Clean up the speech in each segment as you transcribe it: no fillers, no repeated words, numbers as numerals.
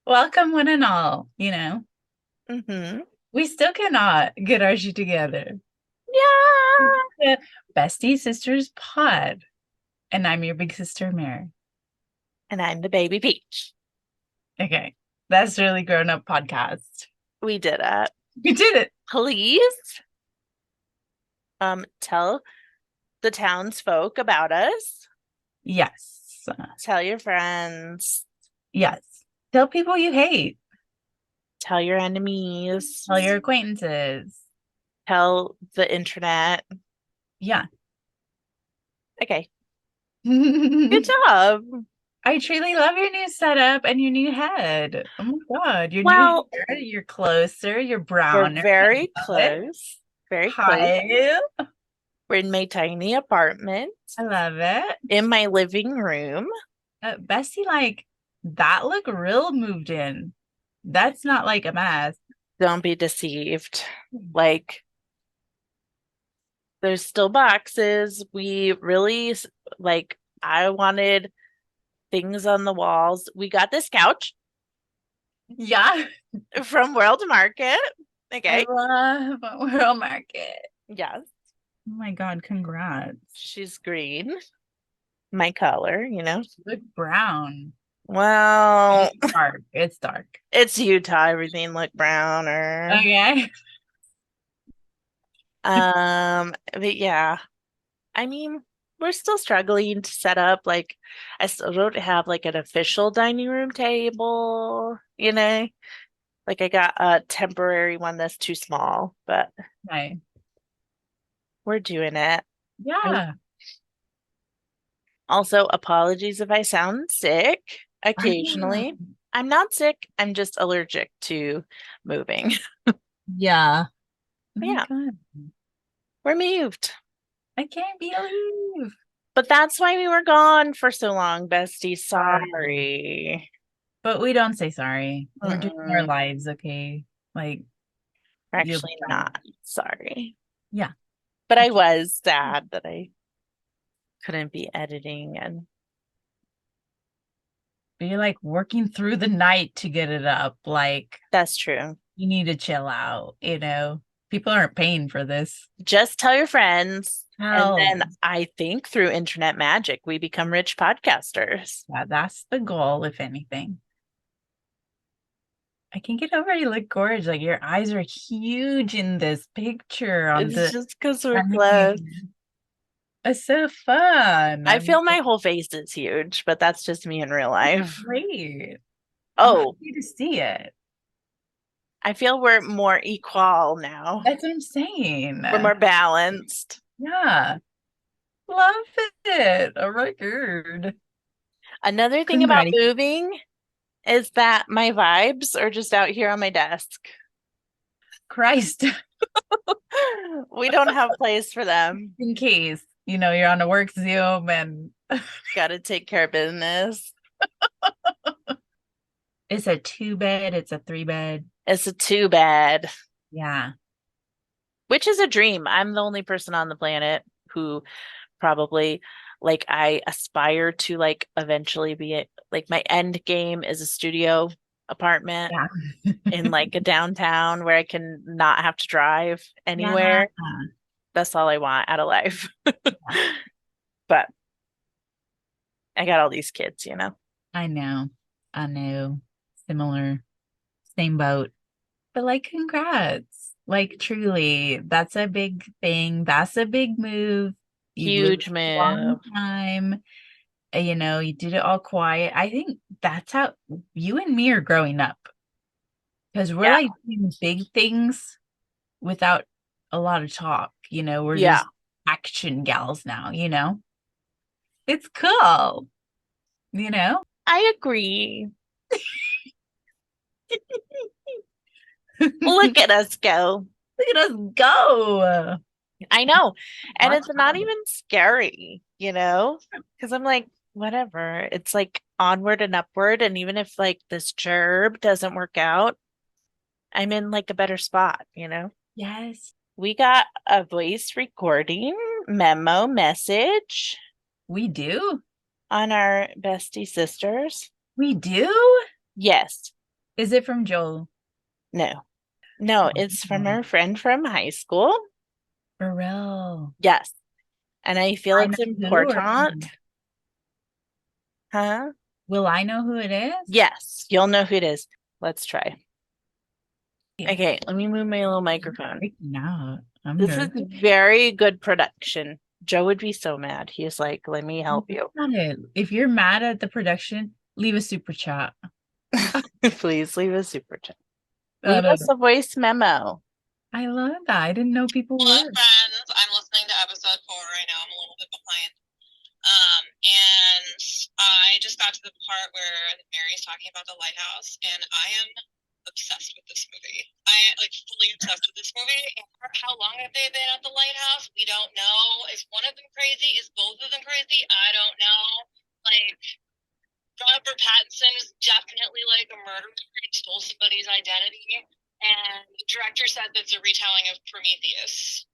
Welcome one and all, you know. Mm-hmm. We still cannot get our shit together. Yeah. The Bestie Sisters Pod. And I'm your big sister, Mary. And I'm the baby Peach. Okay. That's really grown up podcast. We did it. We did it. Please, tell the townsfolk about us. Yes. Tell your friends. Yes. Tell people you hate. Tell your enemies. Tell your acquaintances. Tell the internet. Yeah. Okay. Good I job. truly love your new setup and your new head. Oh my God. Your new Well, hair. You're closer. You're we're browner. very I love it. close. Very close. Hi. We're in my tiny apartment I love it. in my living room. Bessie, like that look real moved in. That's not like a mess. Don't be deceived. Like, there's still boxes. We really like, I wanted things on the walls. We got this couch Yeah, from World Market. I Okay. love World Market. Yes. Oh my God, congrats. She's green. My color, you know. Look brown. Well, It's dark. It's dark. it's Utah. Everything look browner. Okay. But yeah, I mean, we're still struggling to set up. Like, I still don't have like an official dining room table, you know. Like I got a temporary one that's too small, but Nice. we're doing it. I Yeah. also apologies if I sound sick I know. occasionally. I'm not sick, I'm just allergic to moving. Yeah. Oh But my yeah, God. we're moved. I can't believe. But that's why we were gone for so long, bestie. Sorry. Sorry. But we don't say sorry. We're doing our Mm-mm. lives, okay? Like, We're you'll be actually fine. not sorry. Yeah. But I Okay. was sad that I couldn't be editing and But you're like working through the night to get it up. Like, that's true. you need to chill out, you know? People aren't paying for this. Just tell your friends. And Hell, then I think through internet magic, we become rich podcasters. yeah, that's the goal, if anything. I can get over you look gorgeous. Like your eyes are huge in this picture on It's the just because we're I close. mean, it's so fun. I I'm feel my whole face is huge, but that's just me in real life. great. I'm Oh, happy to see it. I feel we're more equal now. That's what I'm saying. We're more balanced. Yeah. Love it. Oh my God. Another thing about Congrats. moving is that my vibes are just out here on my desk. Christ. We don't have place for them. In case, you're on a work Zoom and Got to take care of business. it's a two bed, it's a three bed. It's a too bad, Yeah. which is a dream. I'm the only person on the planet who probably like I aspire to like eventually be like my end game is a studio apartment Yeah. in like a downtown where I can not have to drive Yeah. anywhere. That's all I want out of life. But I got all these kids, you know. I know. I know. Similar. Same boat. But like congrats. Like truly, that's a big thing. That's a big move. You've lived Huge a long move. time. You did it all quiet. I think that's how you and me are growing up. Because we're Yeah. like doing big things without a lot of talk. We're Yeah. just action gals now. It's cool, you know? I agree. Look Look at us go. at us go. I know. And Watch it's not out. even scary, you know? Because I'm like, whatever. It's like onward and upward. And even if like this gerb doesn't work out, I'm in like a better spot, you know? Yes, We got a voice recording memo message we do. on our bestie sisters. We do. Yes. Is it from Joel? No. No, it's from Oh, her friend from high school. for real. Yes. And I feel I know it's who or important. Huh? will I know who it is? Yes, you'll know who it is. Let's try. Yeah. Okay, let me move my little microphone. Freaking out. I'm This is nervous. very good production. Joe would be so mad. He's like, let me help you. Not it. If you're mad at the production, leave a super chat. Please leave a super chat. I Leave don't us know. a voice memo. I love that. I didn't know people Hello, were. friends. I'm listening to episode 4 right now. I'm a little bit behind. And I just got to the part where Mary's talking about the lighthouse, and I am obsessed with this movie. I like fully obsessed with this movie. And how long have they been at the lighthouse? We don't know. Is one of them crazy? Is both of them crazy? I don't know. Like Robert Pattinson is definitely like a murderer. He stole somebody's identity. And the director said that's a retelling of Prometheus,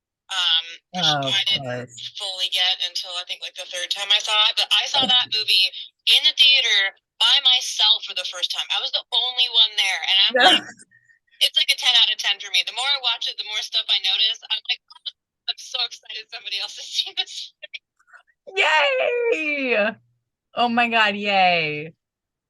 which Oh, of I didn't course. fully get until I think like the third time I saw it. But I saw that movie in the theater by myself for the first time. I was the only one there, and I'm like, it's like a 10 out of 10 for me. The more I watch it, the more stuff I notice. I'm like, oh, I'm so excited somebody else has seen this. Yay! Oh my God, yay.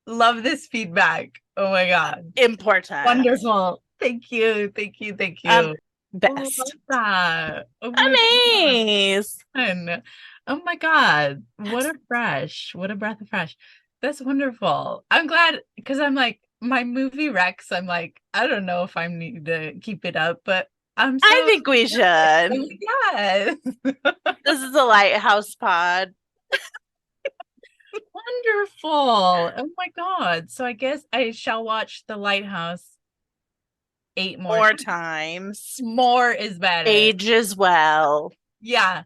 Love this feedback. Oh my God. Important. Wonderful. Thank you. Thank you. Thank you. Oh, love Best. that. Oh my Amaze. God. Oh my God. What a fresh, what a breath of fresh. That's wonderful. I'm glad because I'm like, my movie Rex, I'm like, I don't know if I need to keep it up, but I'm I so think we should. yes. This is a lighthouse pod. Wonderful. Oh my God. So I guess I shall watch The Lighthouse 8 more More times. times. More is better. Age as well. Yeah.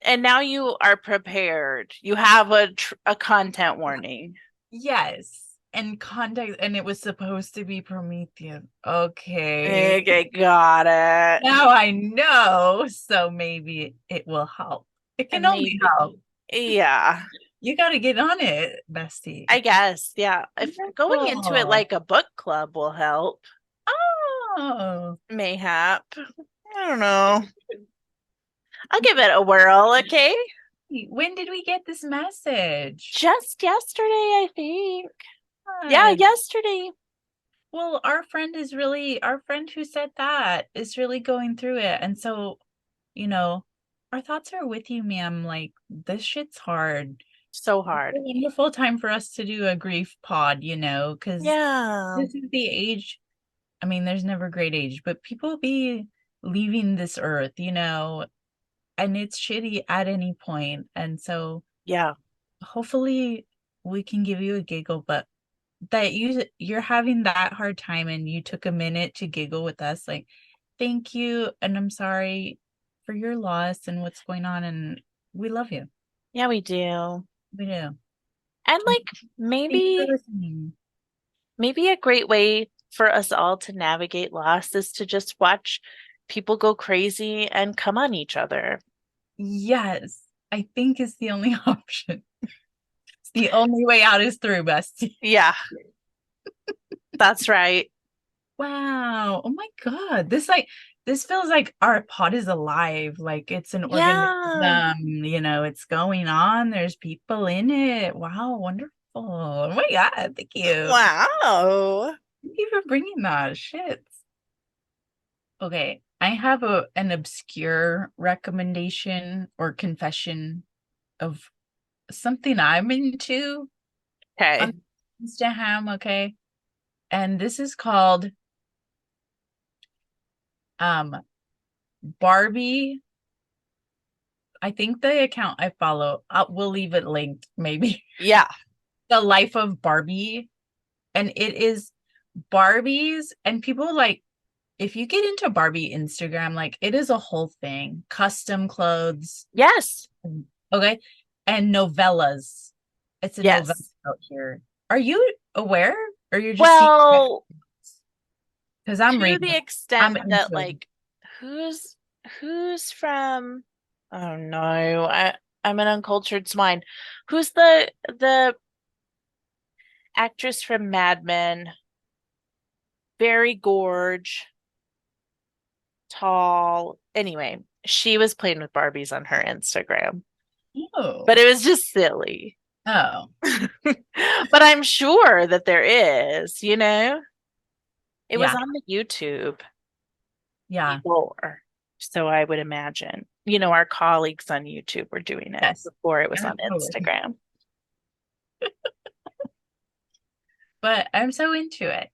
And now you are prepared. You have a content warning. Yes. And context, and it was supposed to be Prometheus. Okay. Okay, got it. Now I know. So maybe it will help. It can only Maybe. help. Yeah. You got to get on it, bestie. I guess. Yeah. If going into it Wonderful. like a book club will help, Oh. mayhap. I don't know. I'll give it a whirl, okay? When did we get this message? Just yesterday, I think. Yeah, Good. yesterday. Well, our friend who said that is really going through it. And so, you know, our thoughts are with you, ma'am. Like, this shit's hard. So It's hard. a wonderful time for us to do a grief pod, because Yeah. this is the age. I mean, there's never a great age, but people be leaving this earth, and it's shitty at any point. And so Yeah. hopefully we can give you a giggle, but that you're having that hard time and you took a minute to giggle with us, like, thank you, and I'm sorry for your loss and what's going on, and we love you. Yeah, we do. We do. And like Thank you for maybe listening. a great way for us all to navigate loss is to just watch people go crazy and come on each other. Yes, I think it's the only option. It's the only way out is through, bestie. Yeah. That's right. Wow. Oh my God. This feels like our pod is alive. Like it's an Yeah. organism, it's going on. There's people in it. Wow, wonderful. Oh my God. Thank you. Wow. Thank you for bringing that shit. Okay. I have an obscure recommendation or confession of something I'm into Okay. on Instagram. Okay. And this is called Barbie. I think the account I follow, we'll leave it linked, maybe. Yeah. The Life of Barbie. And it is Barbies, and people like, if you get into Barbie Instagram, like it is a whole thing. Custom clothes. Yes. Okay. And novellas. It's a novella Yes. out here. Are you aware? Or you're just Well, because I'm to reading the it. extent I'm that into it. like who's from oh no, I'm an uncultured swine. Who's the actress from Mad Men? very gorge, tall. Anyway, she was playing with Barbies on her Instagram, Oh. but it was just silly. Oh. But I'm sure that there is, you know? It was Yeah. on the YouTube Yeah. before. So I would imagine, you know, our colleagues on YouTube were doing it Yes. before it was on Absolutely. Instagram. But I'm so into it,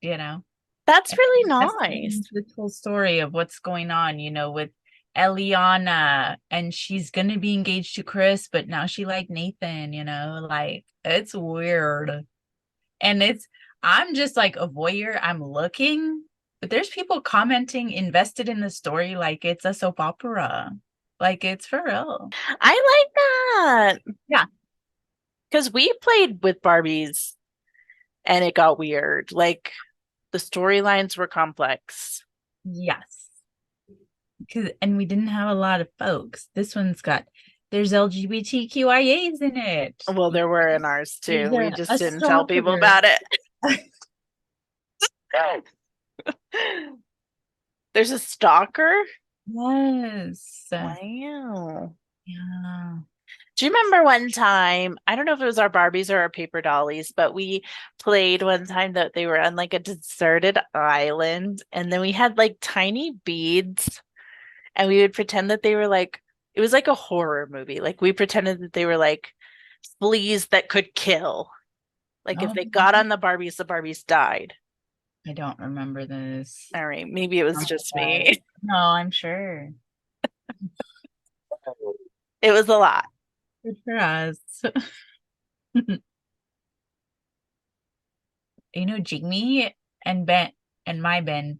you know. That's really That's nice. the whole story of what's going on, you know, with Eliana, and she's gonna be engaged to Chris, but now she like Nathan, you know, like it's weird. And I'm just like a voyeur. I'm looking, but there's people commenting invested in the story like it's a soap opera. Like it's for real. I like that. Yeah. Because we played with Barbies and it got weird. Like the storylines were complex. Yes. And we didn't have a lot of folks. This one's there's LGBTQIAs in it. Well, there were in ours too. There's We just a didn't tell people stalker. about it. There's a stalker? Yes. Wow. Yeah. Do you remember one time? I don't know if it was our Barbies or our paper dollies, but we played one time that they were on like a deserted island, and then we had like tiny beads, and we would pretend that they were like, it was like a horror movie. Like we pretended that they were like fleas that could kill. Like if Oh, they got on the Barbies died. I don't remember this. All right, maybe it was just me. No, I'm sure. It was a lot. Good for us. You know, Jamie and Ben and my Ben,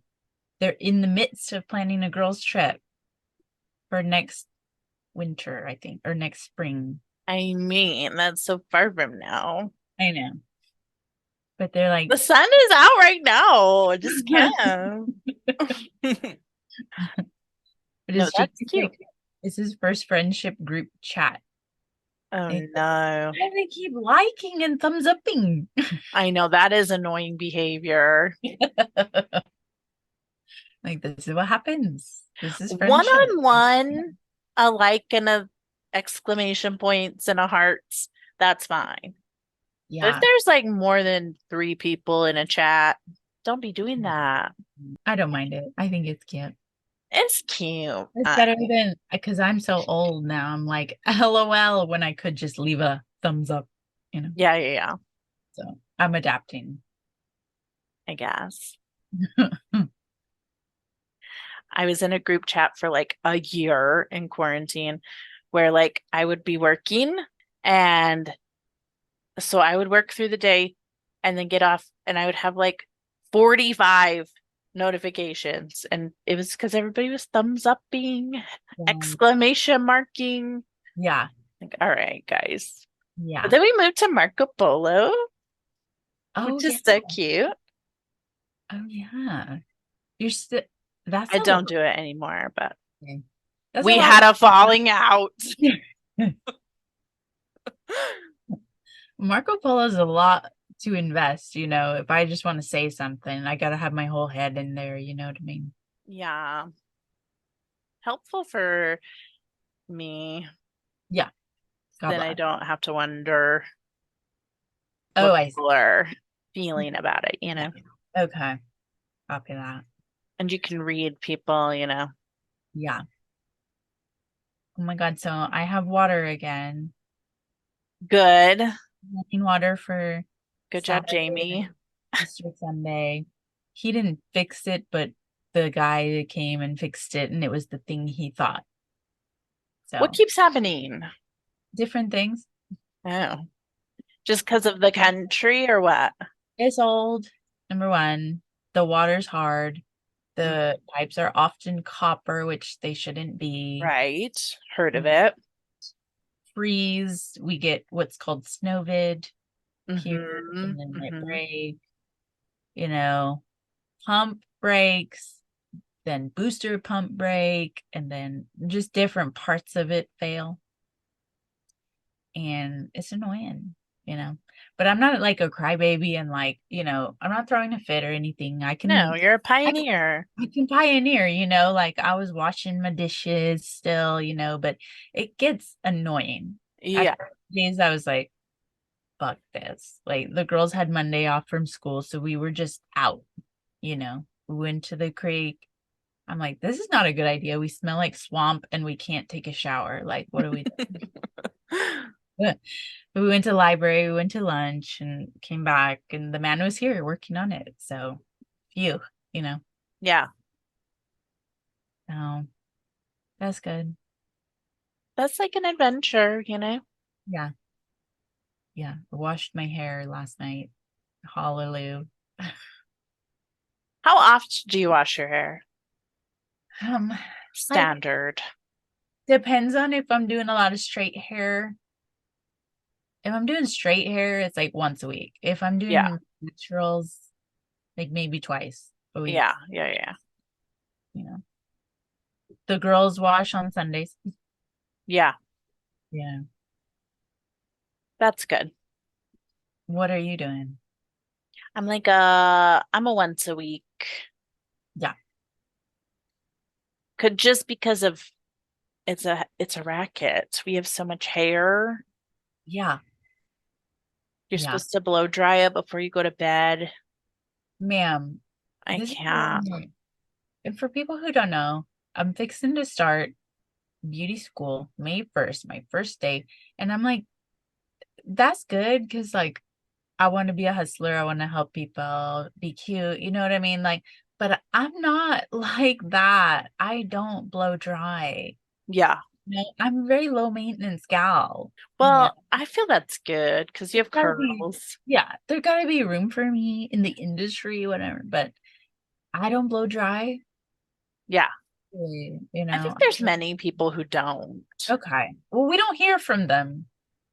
they're in the midst of planning a girls' trip for next winter, I think, or next spring. I mean, that's so far from now. I know. But they're like, The sun is out right now. I just can't. No, that's cute. Like, it's his first friendship group chat. Oh And no. they keep liking and thumbs upping. I know that is annoying behavior. Like, this is what happens. This is friendship. One-on-one, a like and a exclamation points and a hearts, that's fine. But if Yeah. there's like more than 3 people in a chat, don't be doing that. I don't mind it. I think it's cute. It's cute. It's better than, because I'm so old now. I'm like, LOL, when I could just leave a thumbs up, you know? Yeah. So I'm adapting. I guess. I was in a group chat for like a year in quarantine where like I would be working, and so I would work through the day and then get off, and I would have like 45 notifications, and it was because everybody was thumbs upping, exclamation marking. Yeah. Like, all right, guys. Yeah. But then we moved to Marco Polo, which is so cute. Oh yeah. You're still I don't do it anymore, but we had a falling out. Marco Polo is a lot to invest, you know. If I just want to say something, I gotta have my whole head in there, you know what I mean? Yeah. Helpful for me. Yeah. Then I don't have to wonder what people are feeling about it, you know? Okay. Copy that. And you can read people, you know? Yeah. Oh my God. So I have water again. Good. Drinking water for good job, Jamie. Easter Sunday. He didn't fix it, but the guy came and fixed it, and it was the thing he thought. So what keeps happening? Different things. Oh. Just because of the country or what? It's old, number one. The water's hard. The pipes are often copper, which they shouldn't be. Right. Heard of it. Freeze. We get what's called snowvid here, Mm-hmm. and then might break. You know, pump breaks, then booster pump break, and then just different parts of it fail. And it's annoying, you know. but I'm not like a crybaby and like, I'm not throwing a fit or anything. I No, can you're a I can pioneer. I can pioneer, like I was washing my dishes still, but it gets annoying. Yeah. After days I was like, fuck this. Like the girls had Monday off from school, so we were just out, We went to the creek. I'm like, this is not a good idea. We smell like swamp and we can't take a shower. Like, what do we do? We went to the library, we went to lunch and came back, and the man was here working on it. So, phew, you know. Yeah. So that's good. That's like an adventure, Yeah. Yeah. I washed my hair last night. Hallelujah. How often do you wash your hair? Um, like Standard. depends on if I'm doing a lot of straight hair. If I'm doing straight hair, it's like once a week. If I'm Yeah. doing naturals, like maybe twice a week. Yeah. Yeah. Yeah. You know, the girls wash on Sundays. Yeah. Yeah. That's good. What are you doing? I'm a once a week. Yeah. Could just because of it's a racket. We have so much hair. Yeah. You're Yeah. supposed to blow dry it before you go to bed. Ma'am, I this is can't. and for people who don't know, I'm fixing to start beauty school May 1st, my first day. And I'm like, that's good because like I want to be a hustler. I want to help people be cute. You know what I mean? Like, but I'm not like that. I don't blow dry. Yeah. I'm a very low maintenance gal. Well, I feel that's good because you have Gotta be, curls. yeah, there gotta be room for me in the industry, whatever. But I don't blow dry. Yeah. You I think know. there's many people who don't. Okay. Well, we don't hear from them.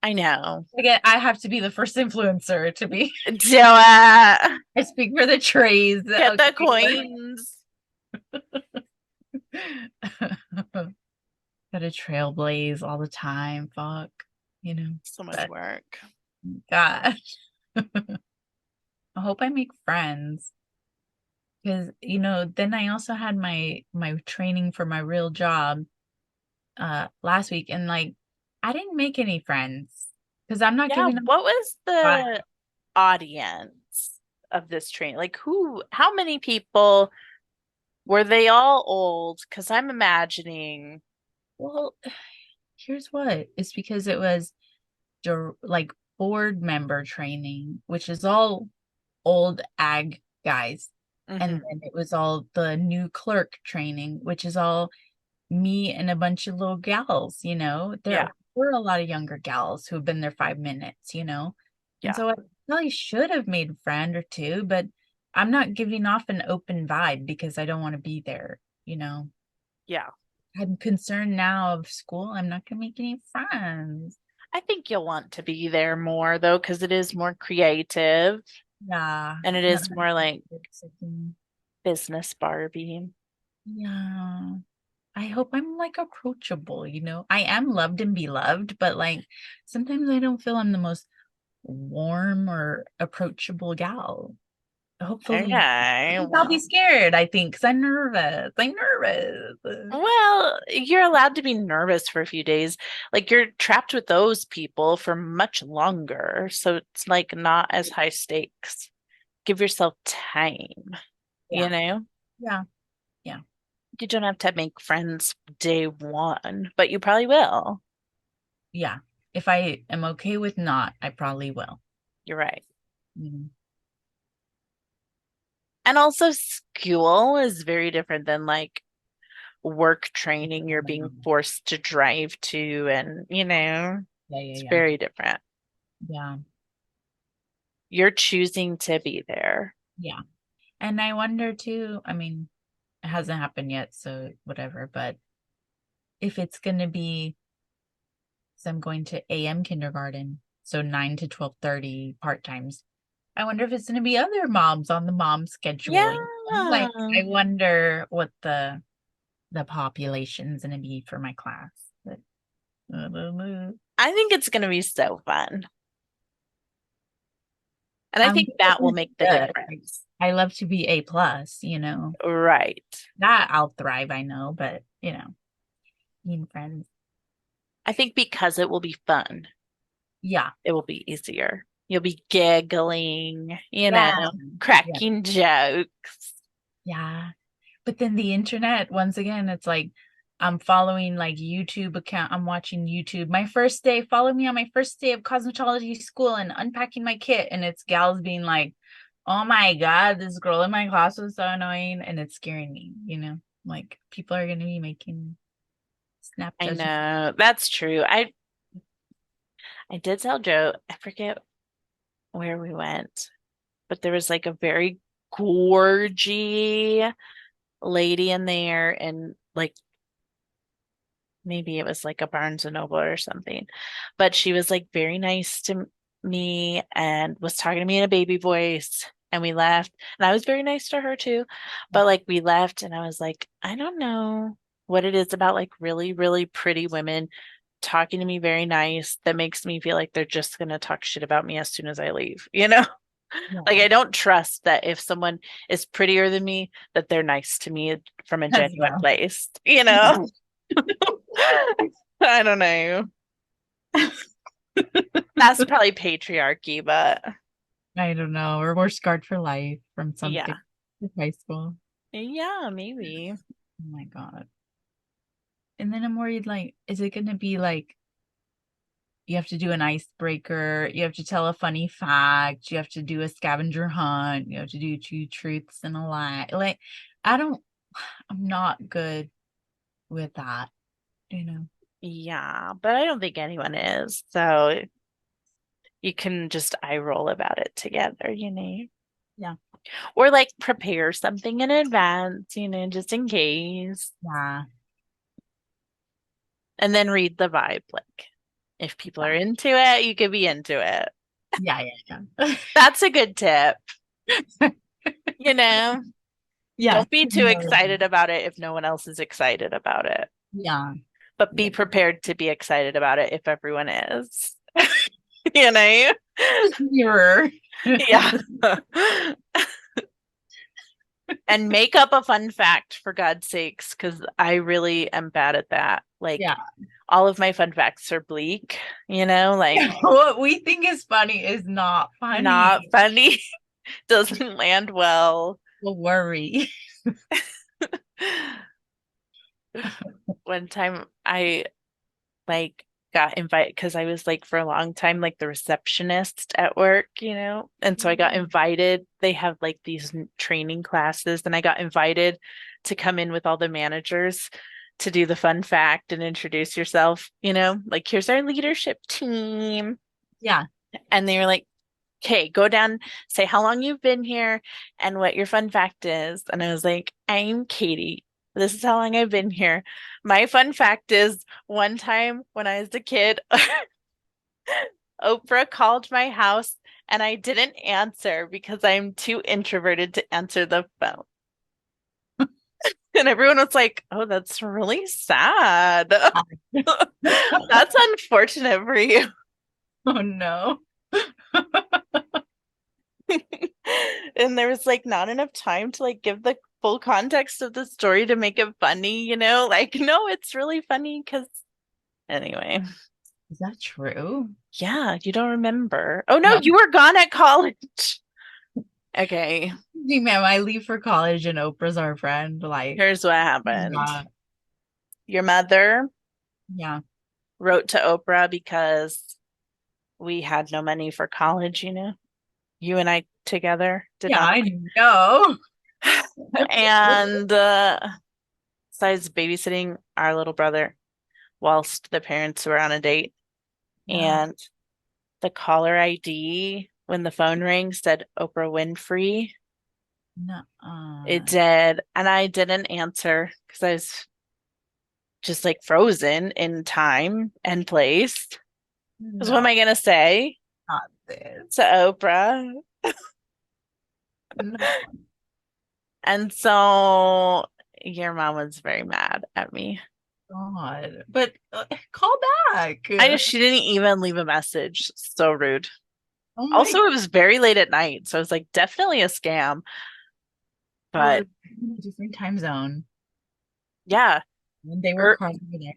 I know. Again, I have to be the first influencer to be. Do it. I speak for the trays. Get the Okay. coins. Gotta trailblaze all the time. Fuck. So much But work. gosh. I hope I make friends. Because, then I also had my training for my real job last week, and like I didn't make any friends because I'm not Yeah, giving them what was time. the audience of this training? Like how many people were they all old? Because I'm imagining, Well, here's what. It's because it was like board member training, which is all old ag guys. And Mhm. then it was all the new clerk training, which is all me and a bunch of little gals, Yeah, There were a lot of younger gals who have been there 5 minutes, And yeah, so I probably should have made a friend or two, but I'm not giving off an open vibe because I don't want to be there. yeah. I'm concerned now of school. I'm not gonna make any friends. I think you'll want to be there more though, because it is more creative Yeah. and it Not is more like something. business Barbie. Yeah. I hope I'm like approachable, I am loved and beloved, but like sometimes I don't feel I'm the most warm or approachable gal. Hopefully, Okay, I'll be well. scared, I think, because I'm nervous. I'm nervous. Well, you're allowed to be nervous for a few days. Like you're trapped with those people for much longer. So it's like not as high stakes. Give yourself time, you Yeah. know? Yeah. Yeah. You don't have to make friends day one, but you probably will. Yeah. If I am okay with not, I probably will. You're right. Mhm. And also school is very different than like work training you're being forced to drive to and Yeah. it's Yeah. very different. Yeah. You're choosing to be there. Yeah. And I wonder too, I mean, it hasn't happened yet, so whatever, but if it's going to be, so I'm going to AM kindergarten, so 9 to 12:30 part-times. I wonder if it's going to be other moms on the mom schedule. Yeah. Like, I wonder what the population's going to be for my class. But I don't know. I think it's going to be so fun. And I I'm think that will good. make the difference. I love to be A+, you know. Right. That I'll thrive, I know, but you know, being friends. I think because it will be fun, Yeah. it will be easier. You'll be giggling, Yeah. cracking jokes. Yeah. But then the internet, once again, it's like I'm following like YouTube account. I'm watching YouTube. My first day, follow me on my first day of cosmetology school and unpacking my kit. And it's gals being like, oh my God, this girl in my class was so annoying. And it's scaring me, you know, like people are going to be making snap I judgments. know. That's true. I did tell Joe, I forget where we went, but there was like a very gorgy lady in there, and like maybe it was like a Barnes and Noble or something. But she was like very nice to me and was talking to me in a baby voice. And we left. And I was very nice to her too. But like we left and I was like, I don't know what it is about like really, really pretty women talking to me very nice that makes me feel like they're just gonna talk shit about me as soon as I leave, you know? Like I don't trust that if someone is prettier than me, that they're nice to me from a As genuine well. place, you know? I don't know. That's probably patriarchy, but I don't know. Or we're scarred for life from something yeah. in high school. Yeah, maybe. Oh my God. And then I'm worried, like, is it going to be like you have to do an icebreaker, you have to tell a funny fact, you have to do a scavenger hunt, you have to do 2 truths and a lie. Like, I'm not good with that, you know? Yeah, but I don't think anyone is. So you can just eye roll about it together, you know? Yeah. Or like prepare something in advance, just in case. Yeah. And then read the vibe. Like, if people are into it, you could be into it. Yeah. Yeah. That's a good tip. You know, Yeah. don't be too excited about it if no one else is excited about it. Yeah. But be prepared to be excited about it if everyone is. You know? Mirror. Yeah. And make up a fun fact for God's sakes, because I really am bad at that. Like, Yeah. all of my fun facts are bleak, like What we think is funny is not funny. not funny, doesn't land well. We'll worry. One time I like got invited because I was like for a long time like the receptionist at work, and so I got invited. They have like these training classes, and I got invited to come in with all the managers to do the fun fact and introduce yourself, like here's our leadership team. Yeah. And they were like, okay, go down, say how long you've been here and what your fun fact is. And I was like, I'm Katie. This is how long I've been here. My fun fact is one time when I was a kid, Oprah called my house and I didn't answer because I'm too introverted to answer the phone. And everyone was like, oh, that's really sad. That's unfortunate for you. Oh no. And there was like not enough time to like give the full context of the story to make it funny, like no, it's really funny because anyway. Is that true? Yeah, you don't remember. Oh no, you were gone at college. Okay. Ma'am, I leave for college and Oprah's our friend. Like, here's what happened. Your mother wrote to Oprah because we had no money for college, you and I together did not. I know. And so I was babysitting our little brother whilst the parents were on a date. And the caller ID when the phone rang said Oprah Winfrey. It did. And I didn't answer because I was just like frozen in time and place. Because what am I going to say to Oprah? And so your mom was very mad at me. God, but call back. She didn't even leave a message. So rude. Oh my Also, it was very late at night, so it was like definitely a scam. But different time zone. yeah, When they were er, crossing it.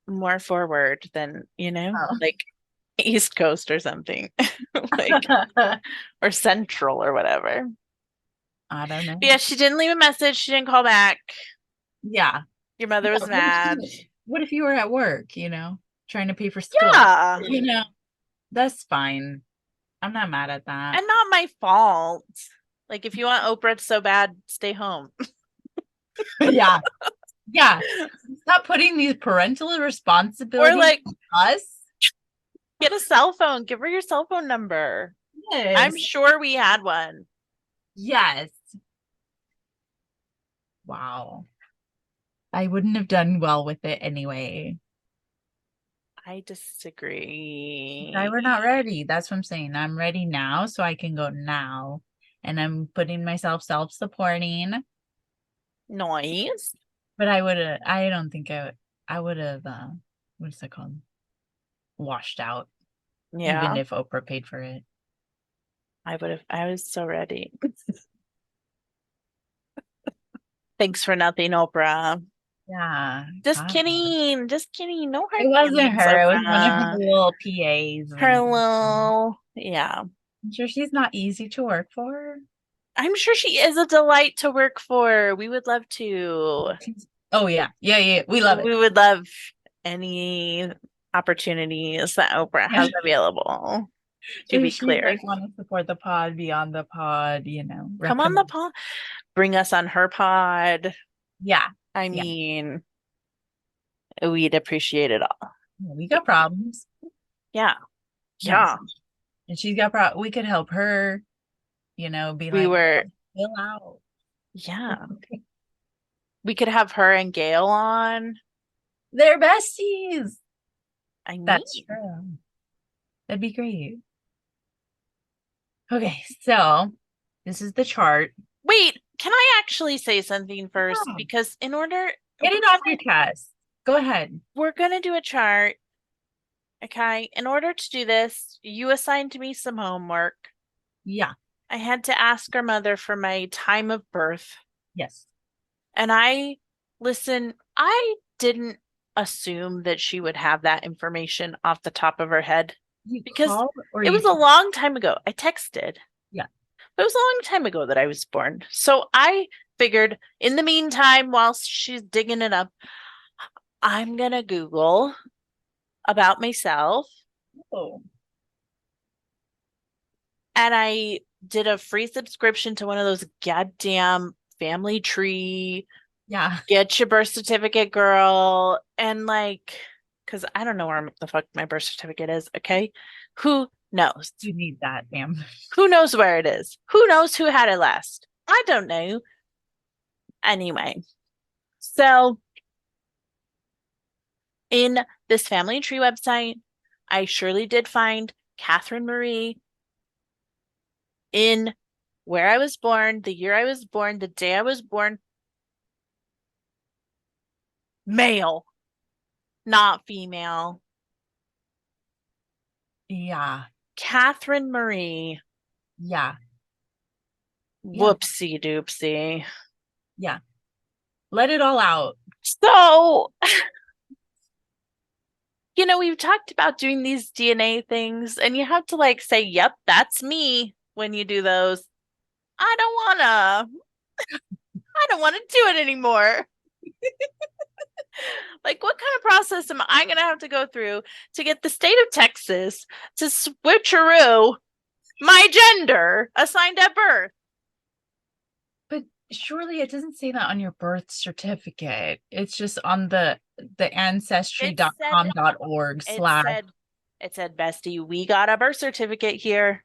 more forward than, Oh. like East Coast or something. Like, or Central or whatever. I don't know. But yeah, she didn't leave a message. She didn't call back. Yeah. Your mother was Yeah, mad. what if you were at work, trying to pay for school? Yeah. That's fine. I'm not mad at that. And not my fault. Like, if you want Oprah so bad, stay home. Yeah. Yeah. Stop putting these parental responsibilities Or like, on us. get a cell phone. Give her your cell phone number. I'm Yes. sure we had one. Yes. Wow. I wouldn't have done well with it anyway. I disagree. We're not ready. That's what I'm saying. I'm ready now, so I can go now. And I'm putting myself self-supporting. Noise. But I don't think I would have, what is it called? Washed out, even Yeah. if Oprah paid for it. I was so ready. Thanks for nothing, Oprah. Yeah. Just God. kidding. Just kidding. No hard It wasn't feelings, her. It was one of her Oprah. little PAs. Her little, yeah. I'm sure she's not easy to work for. I'm sure she is a delight to work for. We would love to. Oh yeah. Yeah. We love it. We would love any opportunities that Oprah has available. To If be she clear, want to support the pod, beyond the pod, come on the pod. Bring us on her pod. Yeah. I mean, we'd appreciate it all. We got problems. Yeah. Yeah. And she's got we could help her, be chill out. Yeah. We could have her and Gail on. They're besties. That's true. That'd be great. Okay, so this is the chart. Wait, can I actually say something first? Yeah. Because get it off your chest. Go ahead. We're going to do a chart. Okay. In order to do this, you assigned me some homework. Yeah. I had to ask our mother for my time of birth. Yes. And I didn't assume that she would have that information off the top of her head. Because it was a long time ago. I texted. Yeah. It was a long time ago that I was born. So I figured in the meantime, whilst she's digging it up, I'm going to Google about myself. Oh. And I did a free subscription to one of those goddamn family tree. Yeah. Get your birth certificate, girl. And because I don't know where the fuck my birth certificate is. Okay. Who knows? You need that, ma'am. Who knows where it is? Who knows who had it last? I don't know. Anyway, so in this family tree website, I surely did find Catherine Marie in where I was born, the year I was born, the day I was born. Male, not female. Yeah. Catherine Marie. Yeah. Whoopsie doopsie. Yeah. Let it all out. So, we've talked about doing these DNA things, and you have to say, yep, that's me when you do those. I don't want to do it anymore. What kind of process am I going to have to go through to get the state of Texas to switcheroo my gender assigned at birth? But surely it doesn't say that on your birth certificate. It's just on the ancestry.com.org / It said, bestie, we got a birth certificate here.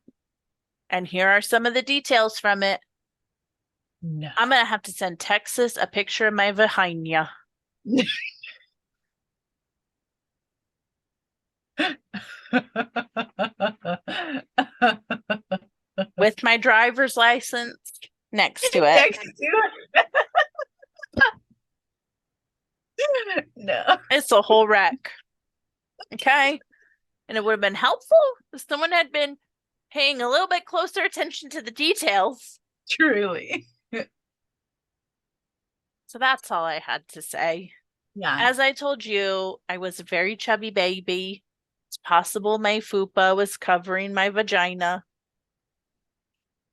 And here are some of the details from it. No. I'm going to have to send Texas a picture of my vagina. With my driver's license next to it. No. It's a whole wreck. Okay. And it would have been helpful if someone had been paying a little bit closer attention to the details. Truly. So that's all I had to say. Yeah. As I told you, I was a very chubby baby. It's possible my fupa was covering my vagina.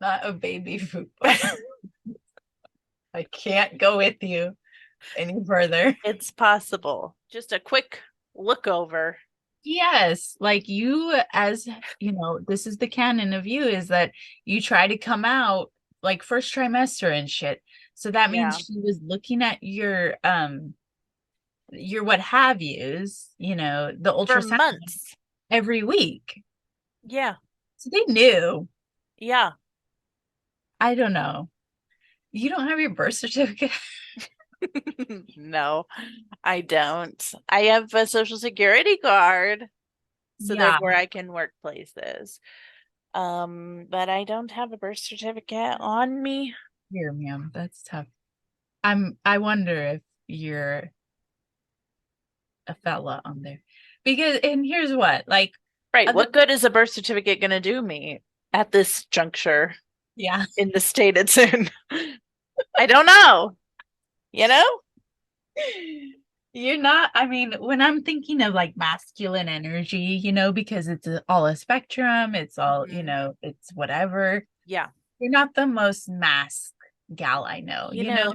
Not a baby fupa. I can't go with you any further. It's possible. Just a quick look over. Yes, like you, as you know, this is the canon of you, is that you try to come out like first trimester and shit. So that means Yeah. she was looking at your what have yous, you know, the For ultrasound months. every week. Yeah. So they knew. Yeah. I don't know. You don't have your birth certificate? No, I don't. I have a social security card, so Yeah. therefore I can work places. But I don't have a birth certificate on me. Here, ma'am, that's tough. I wonder if you're a fella on there. Because and here's what, like Right. What good is a birth certificate going to do me at this juncture yeah. in the state it's in? I don't know. You know? You're not, I mean, when I'm thinking of like masculine energy, you know, because it's all a spectrum, it's all, you Mhm. know, it's whatever. Yeah. You're not the most mask gal I know, You you know? know,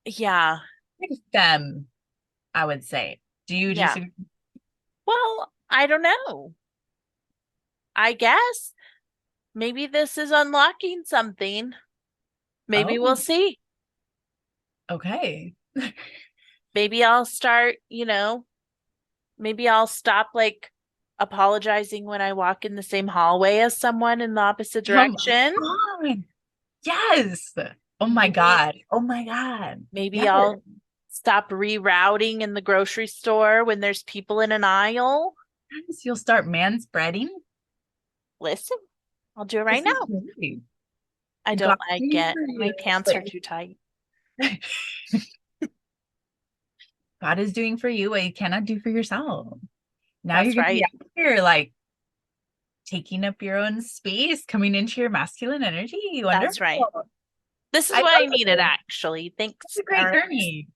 yeah. Pretty femme, I would say. Do you Yeah. disagree? Well, I don't know. I guess maybe this is unlocking something. Maybe we'll Oh, see. okay. Maybe I'll start, maybe I'll stop like apologizing when I walk in the same hallway as someone in the opposite Come direction. on. Yes. Oh my Maybe- God. Oh my God. Maybe Yes. I'll stop rerouting in the grocery store when there's people in an aisle. Yes, you'll start manspreading. Listen, I'll do it right This now. is great. I God don't like save it. for My you. pants are too tight. God is doing for you what you cannot do for yourself. Now That's you're gonna be right. out here like taking up your own space, coming into your masculine energy. That's right. Wonderful. This is I what I love needed, it. actually. Thanks, It's a great parents. journey.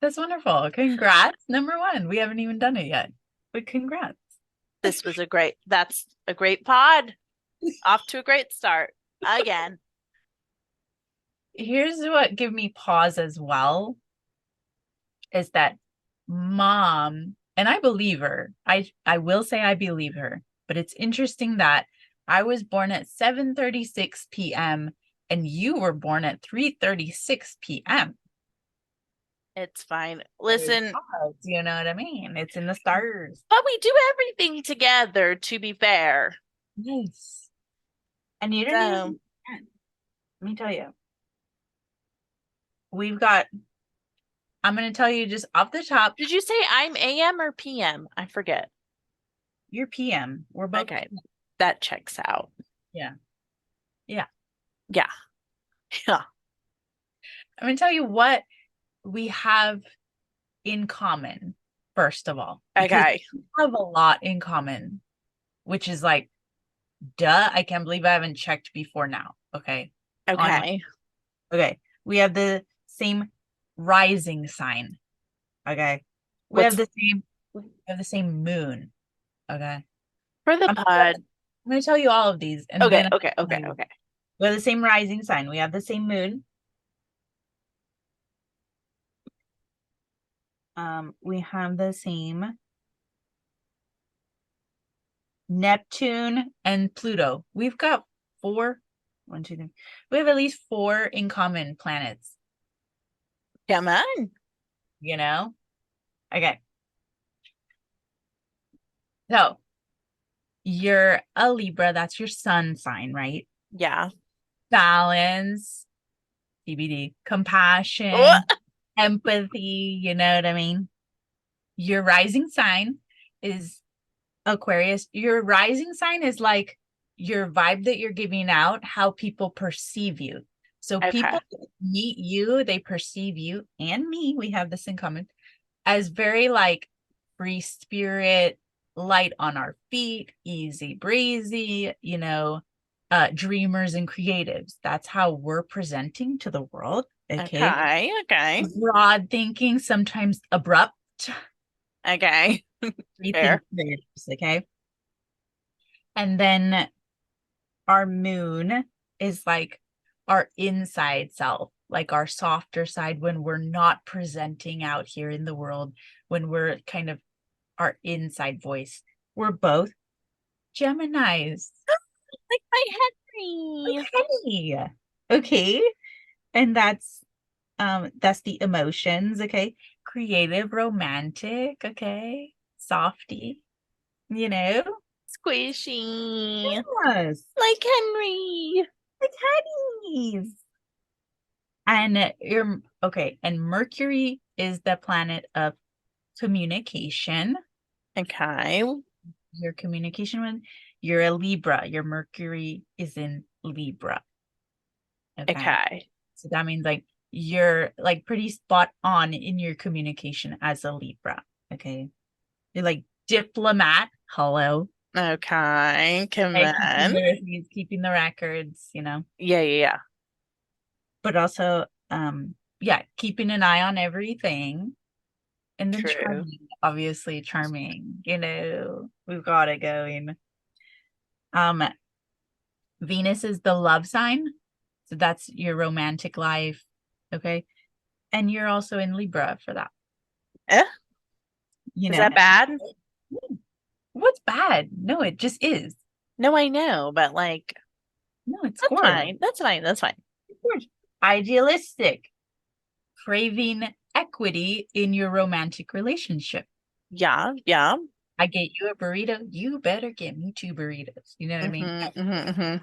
That's wonderful. Congrats. Number one. We haven't even done it yet, but congrats. That's a great pod. Off to a great start again. Here's what give me pause as well is that mom, and I believe her. I will say I believe her, but it's interesting that I was born at 7:36 p.m. and you were born at 3:36 p.m. It's fine. Listen, You know what I mean? It's in the stars. but we do everything together, to be fair. Nice. And you didn't even, let me tell you, we've got, I'm going to tell you just off the top. Did you say I'm AM or PM? I forget. You're PM. We're both. Okay. That checks out. Yeah. Yeah. I'm going to tell you what we have in common, first of all. Okay. We have a lot in common, which is like, duh, I can't believe I haven't checked before now. Okay. Okay. Okay. We have the same rising sign. Okay. We have the same moon. Okay. For the pod. I'm going to tell you all of these. And Okay. then Okay. we have the same rising sign. We have the same moon. We have the same Neptune and Pluto. We've got 4, 1, 2, 3. We have at least 4 in common planets. Come on. You know? Okay. So you're a Libra, that's your sun sign, right? Yeah. Balance, CBD, compassion, empathy, you know what I mean? Your rising sign is Aquarius. Your rising sign is like your vibe that you're giving out, how people perceive you. So people meet you, they perceive you and me, we have this in common, as very like free spirit, light on our feet, easy breezy, dreamers and creatives. That's how we're presenting to the world. Okay. Okay. Broad thinking, sometimes abrupt. Okay. Fair. Rethink this, okay. And then our moon is like our inside self, like our softer side when we're not presenting out here in the world, when we're kind of our inside voice. We're both Geminis. Like my Henry. Okay. Okay. And that's the emotions, okay? Creative, romantic, okay? Softy, you know? Squishy. Yes. Like Henry. Like honey's. And you're okay, and Mercury is the planet of communication. Okay. Your communication with you're a Libra. Your Mercury is in Libra. Okay. So that means like you're like pretty spot on in your communication as a Libra. Okay. You're like diplomat. Hello. Okay. Come Like, on. keeping the records, Yeah. but also yeah, keeping an eye on everything. And then True. charming, obviously charming, we've got it going. Venus is the love sign. So that's your romantic life. Okay. And you're also in Libra for that. Eh? You Is know, that bad? what's bad? No, it just is. No, I know, but like, No, it's that's gorgeous. fine. That's fine. That's fine. Idealistic, craving equity in your romantic relationship. Yeah. I get you a burrito, you better get me 2 burritos. You know what I mean?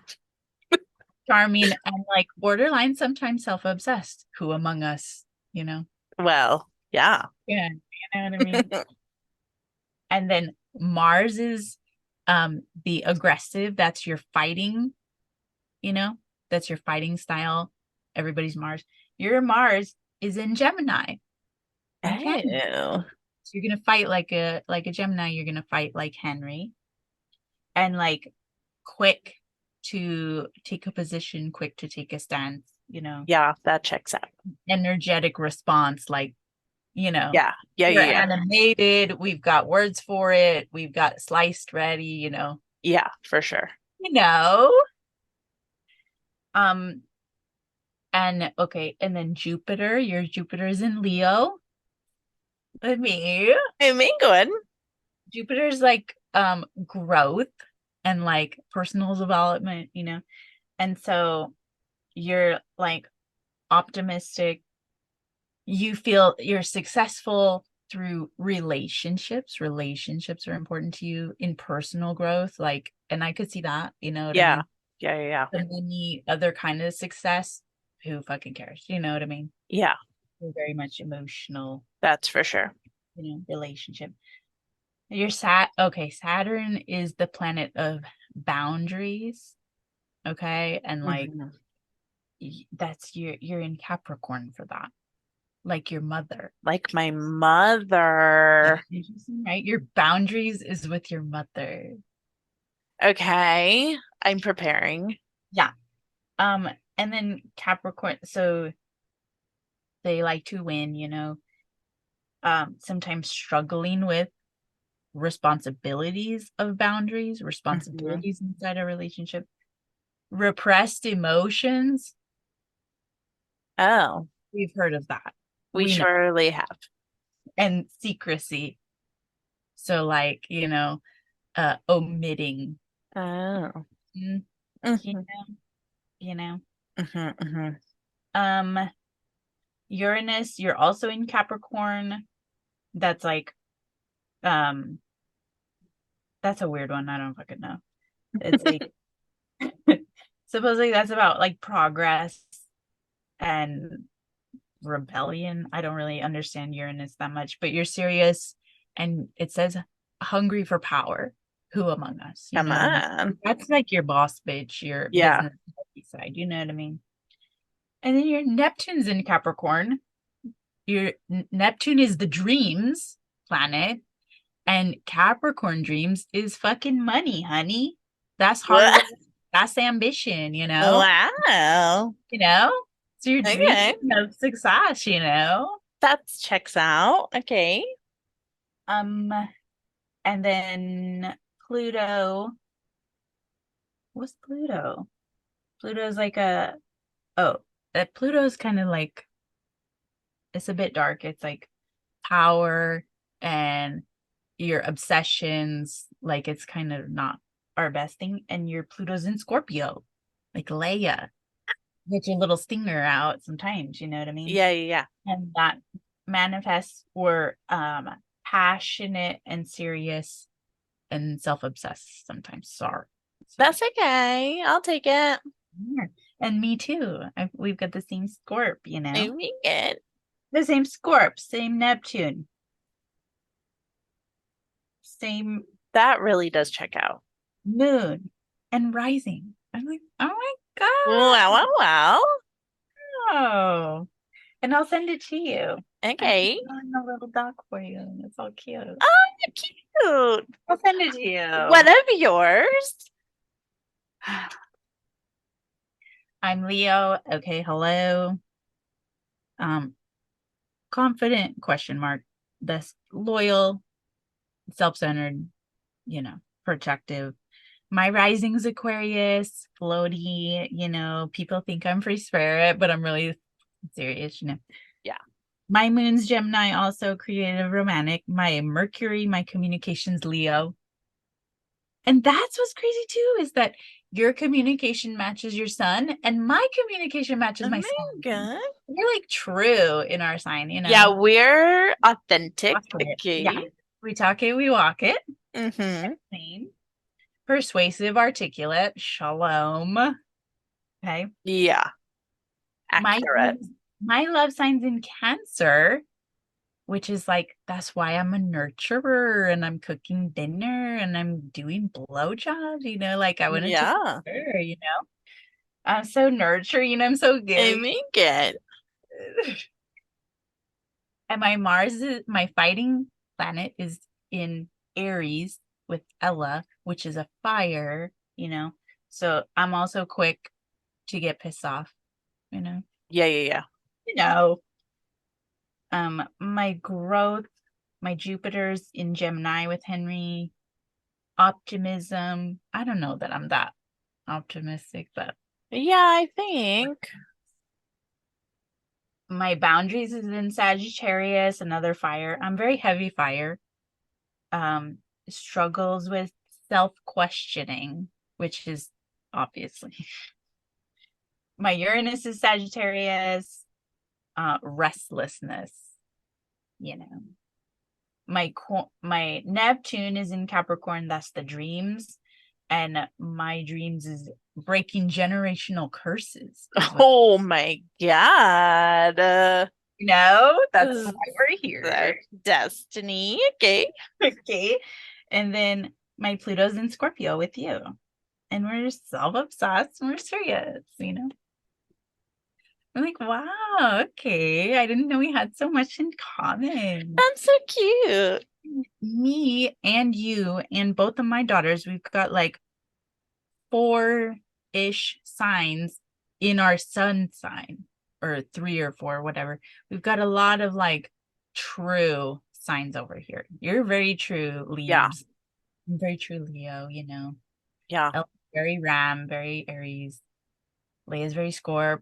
Charming and like borderline, sometimes self-obsessed. Who among us, Well, yeah. Yeah, you know what I mean? And then Mars is the aggressive. That's your fighting, that's your fighting style. Everybody's Mars. Your Mars is in Gemini. Okay. Oh. So you're gonna fight like a Gemini, you're gonna fight like Henry. And like quick to take a position, quick to take a stance, Yeah, that checks out. energetic response, like, Yeah. we're animated, we've got words for it, we've got sliced ready, Yeah, for sure. And okay, and then Jupiter, your Jupiter is in Leo with me. I mean, good. Jupiter's like growth and like personal development, and so you're like optimistic, you feel you're successful through relationships are important to you in personal growth, like, and I could see that, you know what I mean? Yeah. And any other kind of success, who fucking cares, you know what I mean? Yeah, You're very much emotional, that's for sure. relationship. Saturn is the planet of boundaries, okay, and like that's you're in Capricorn for that, like your mother. Like my mother. Interesting, right? Your boundaries is with your mother. Okay, I'm preparing. Yeah. And then Capricorn, so they like to win, sometimes struggling with responsibilities of boundaries, responsibilities inside a relationship, repressed emotions. Oh, We've heard of that. we know. surely have. And secrecy. So like, omitting. Oh. You know. Uranus, you're also in Capricorn. That's like, that's a weird one. I don't fucking know. It's like, supposedly that's about like progress and rebellion. I don't really understand Uranus that much, but you're serious, and it says hungry for power. Who among us? Come on. That's like your boss bitch, your business side. You know what I mean? And then your Neptune's in Capricorn. Your Neptune is the dreams planet, And Capricorn dreams is fucking money, honey. That's hard What? work. That's ambition, you know? Wow. You know? So you're Okay. dreaming of success, you know? That checks out. Okay. Um, and then Pluto. What's Pluto? Pluto's like Pluto's kind of like, it's a bit dark. It's like power and your obsessions. Like it's kind of not our best thing. And your Pluto's in Scorpio, like Leia. Get your little stinger out sometimes, you know what I mean? Yeah, yeah, yeah. And that manifests for passionate and serious and self-obsessed sometimes. Sorry. That's okay. I'll take it. Yeah. And me too. We've got the same Scorp, you know? I mean it. The same Scorp, same Neptune, same That really does check out. moon and rising. I'm like, oh my Wow, wow, wow. God. And I'll send it to you. Okay. I'm drawing a little doc for you. It's all cute. Oh, cute. I'll send it to you. One of yours. I'm Leo. Okay, hello. Confident, question mark. That's loyal, self-centered, you know, protective. My rising's Aquarius, floaty, you know, people think I'm free spirit, but I'm really serious, you know. Yeah. My moon's Gemini, also creative, romantic. My Mercury, my communications Leo. And that's what's crazy too, is that your communication matches your sun and my communication matches my sun. God. We're like true in our sign, you know. Yeah, we're authentic. Walk it. Okay. Yeah. We talk it, we walk it. Mm-hmm. Same. Persuasive, articulate, shalom. Okay. Yeah. My Accurate. my love sign's in Cancer, which is like, that's why I'm a nurturer and I'm cooking dinner and I'm doing blowjobs, you know, like I want to Yeah. take her, you know. I'm so nurturing, you know, I'm so I good. mean it. And my Mars is my fighting planet is in Aries with Ella, which is a fire, you know. So I'm also quick to get pissed off, you know. Yeah, yeah, yeah. You know. My growth, my Jupiter's in Gemini with Henry. Optimism. I don't know that I'm that optimistic, but Yeah, I think. my boundaries is in Sagittarius, another fire. I'm very heavy fire. Struggles with self-questioning, which is obviously my Uranus is Sagittarius, restlessness, you know. My Neptune is in Capricorn, that's the dreams, and my dreams is breaking generational curses. Oh my God. You know, that's Ugh. why we're here. That's destiny. Okay. Okay. And then my Pluto's in Scorpio with you. And we're self-obsessed and we're serious, you know. I'm like, wow, okay. I didn't know we had so much in common. That's so cute. Me and you and both of my daughters, we've got like 4-ish signs in our sun sign, or 3 or 4, whatever. We've got a lot of like true signs over here. You're very true, Leaves. Yeah. I'm very true, Leo, you know. Yeah. Very Ram, very Aries. Leia's very Scorp.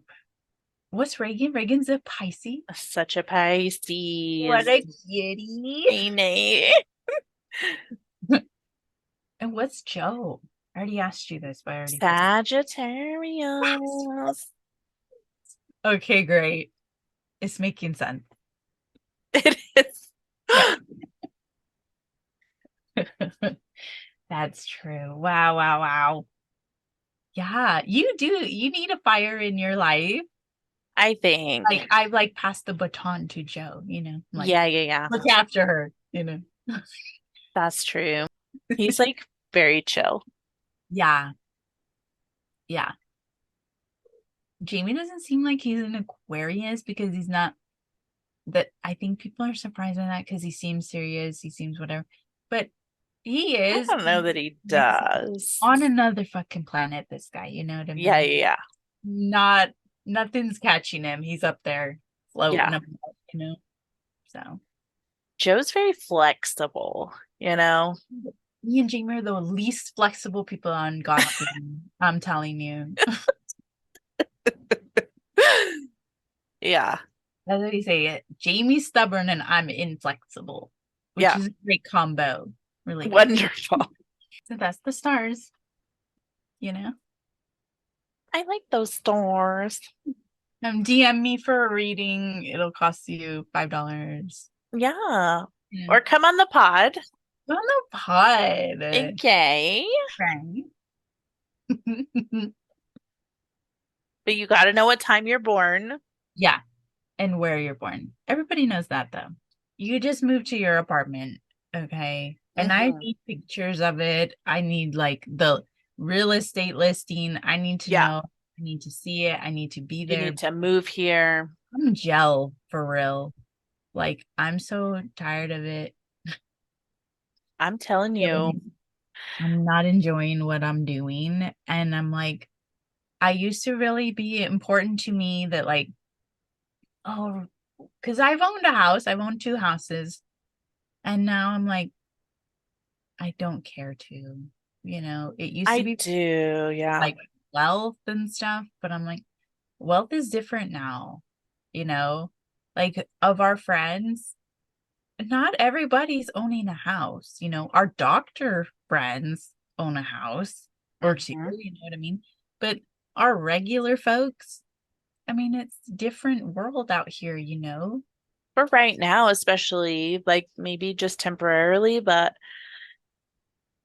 What's Reagan? Reagan's a Pisces. Such a Pisces. What a kitty. Nene. And what's Joe? I already asked you this, but I already Sagittarius. Okay, great. It's making sense. It is. That's true. Wow, wow, wow. Yeah, you do. You need a fire in your life. I think. Like I've like passed the baton to Joe, you know. Like, Yeah, yeah, yeah. look after her, you know. That's true. He's like very chill. Yeah. Yeah. Jamie doesn't seem like he's an Aquarius because he's not, that I think people are surprised by that because he seems serious, he seems whatever. but he I is don't know that he does. on another fucking planet, this guy, you know what I mean? Yeah, yeah, Not nothing's catching him. He's up there floating yeah. about, you know. So Joe's very flexible, you know? me and Jamie are the least flexible people on Gotham. I'm telling you. Yeah, That's what you say. It. Jamie's stubborn and I'm inflexible, which yeah. is a great combo. Really good. Wonderful. So that's the stars, you know. I like those stores. DM me for a reading. It'll cost you $5. Yeah. Yeah. Or come on the pod. On the pod. Okay. Right. But you got to know what time you're born. Yeah. And where you're born. Everybody knows that though. You just moved to your apartment, okay? And I Mhm. need pictures of it. I need like the real estate listing. I need to Yeah. know. I need to see it. I need to be You there. need to move here. I'm gel for real. Like I'm so tired of it. I'm telling you. I'm not enjoying what I'm doing. And I'm like, I used to really be important to me that like, oh, because I've owned a house, I've owned two houses. And now I'm like, I don't care to, you know, it used to I be do. Yeah. like wealth and stuff, but I'm like, wealth is different now, you know, like of our friends, not everybody's owning a house, you know, our doctor friends own a house or two, Mhm. you know what I mean? But our regular folks, I mean, it's a different world out here, you know? For right now, especially like maybe just temporarily, but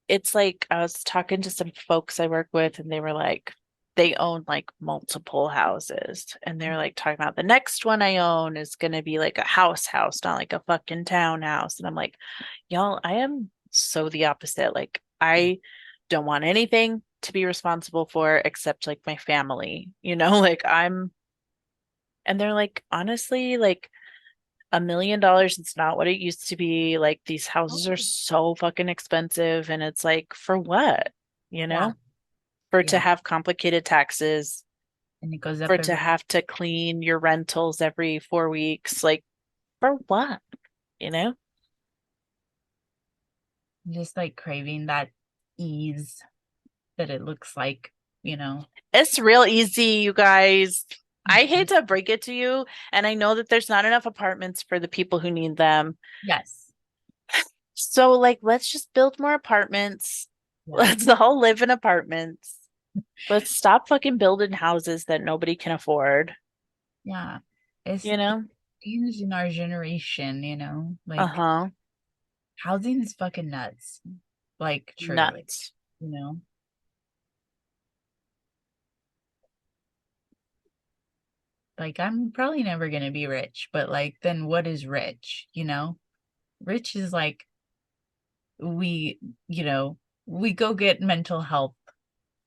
it's like I was talking to some folks I work with and they were like, they own like multiple houses. And they're like talking about the next one I own is going to be like a house, not like a fucking townhouse. And I'm like, y'all, I am so the opposite. Like, I don't want anything to be responsible for except like my family, you know, like and they're like, honestly, like, $1 million is not what it used to be. Like these houses are so fucking expensive, and it's like for what? You Yeah. know? For to Yeah. have complicated taxes, And it goes up for to every have to clean your rentals every 4 weeks, like for what? You know? just like craving that ease that it looks like, you know. It's real easy, you guys. I hate to break it to you, and I know that there's not enough apartments for the people who need them. Yes. So, like, let's just build more apartments. Yeah. Let's all live in apartments. Let's stop fucking building houses that nobody can afford, Yeah. It's you know? changed in our generation, you know. Like Uh-huh. housing is fucking nuts. Like truly, Nuts. you know. Like I'm probably never gonna be rich, but like then what is rich, you know? Rich is like we, you know, we go get mental health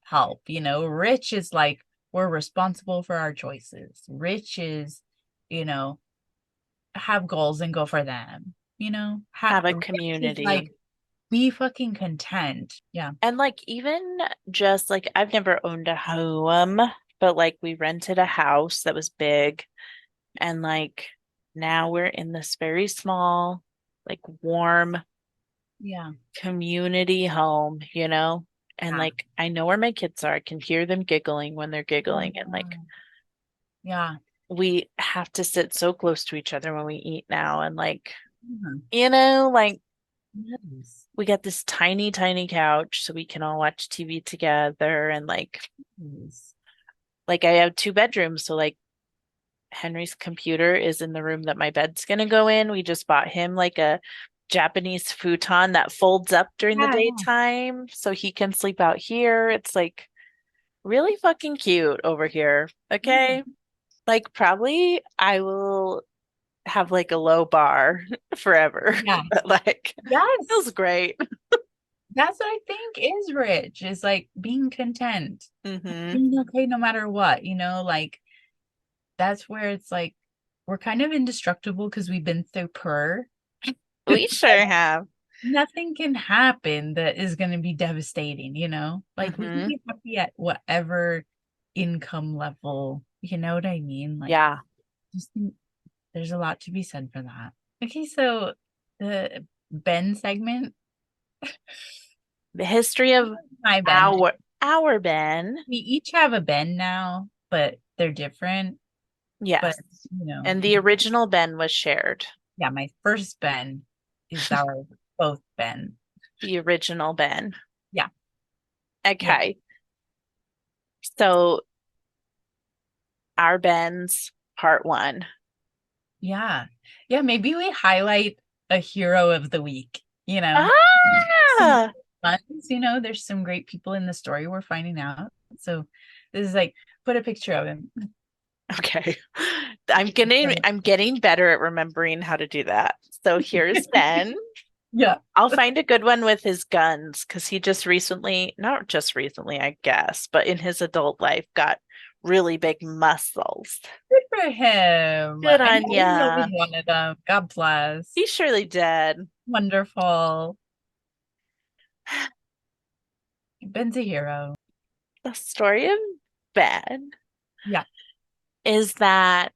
help, you know. Rich is like we're responsible for our choices. Rich is, you know, have goals and go for them, you know. Have a Rich is like community. be fucking content. Yeah. And like even just like I've never owned a home, but like we rented a house that was big and like now we're in this very small, like warm Yeah. community home, you know? And Yeah. like I know where my kids are. I can hear them giggling when they're giggling and like Yeah. we have to sit so close to each other when we eat now and like Mhm. you know like Yes. we got this tiny couch so we can all watch TV together and Yes. like I have two bedrooms so like Henry's computer is in the room that my bed's gonna go in. We just bought him like a Japanese futon that folds up during the Yeah, yeah. daytime so he can sleep out here. It's like really fucking cute over here. Okay. Like probably I will have like a low bar forever. Yeah. But like feels Yes. great. That's what I think is rich, is like being content, Hmm. being okay no matter what, you know, like that's where it's like we're kind of indestructible because we've been so poor. We sure have. nothing can happen that is going to be devastating, you know? Like we can Mhm. be happy at whatever income level, you know what I mean? Like Yeah. just there's a lot to be said for that. Okay, so the Ben segment, The history of my Ben. our Ben. We each have a Ben now, but they're different. But Yes. you know, And the original Ben was shared. yeah, my first Ben is our both Ben. The original Ben. Yeah, yeah, Okay. So our Ben's part one. yeah, yeah. Maybe we highlight a hero of the week. You know, some Ah, ones. You know, there's some great people in the story we're finding out. So this is like put a picture of him. okay. I'm getting better at remembering how to do that. So here's Ben. Yeah, I'll find a good one with his guns because he just recently, not just recently, I guess, but in his adult life got really big muscles. good for him. Good I on know he always ya. wanted them. God bless. He surely did. Wonderful. Ben's a hero. The story of Ben Yeah, is that,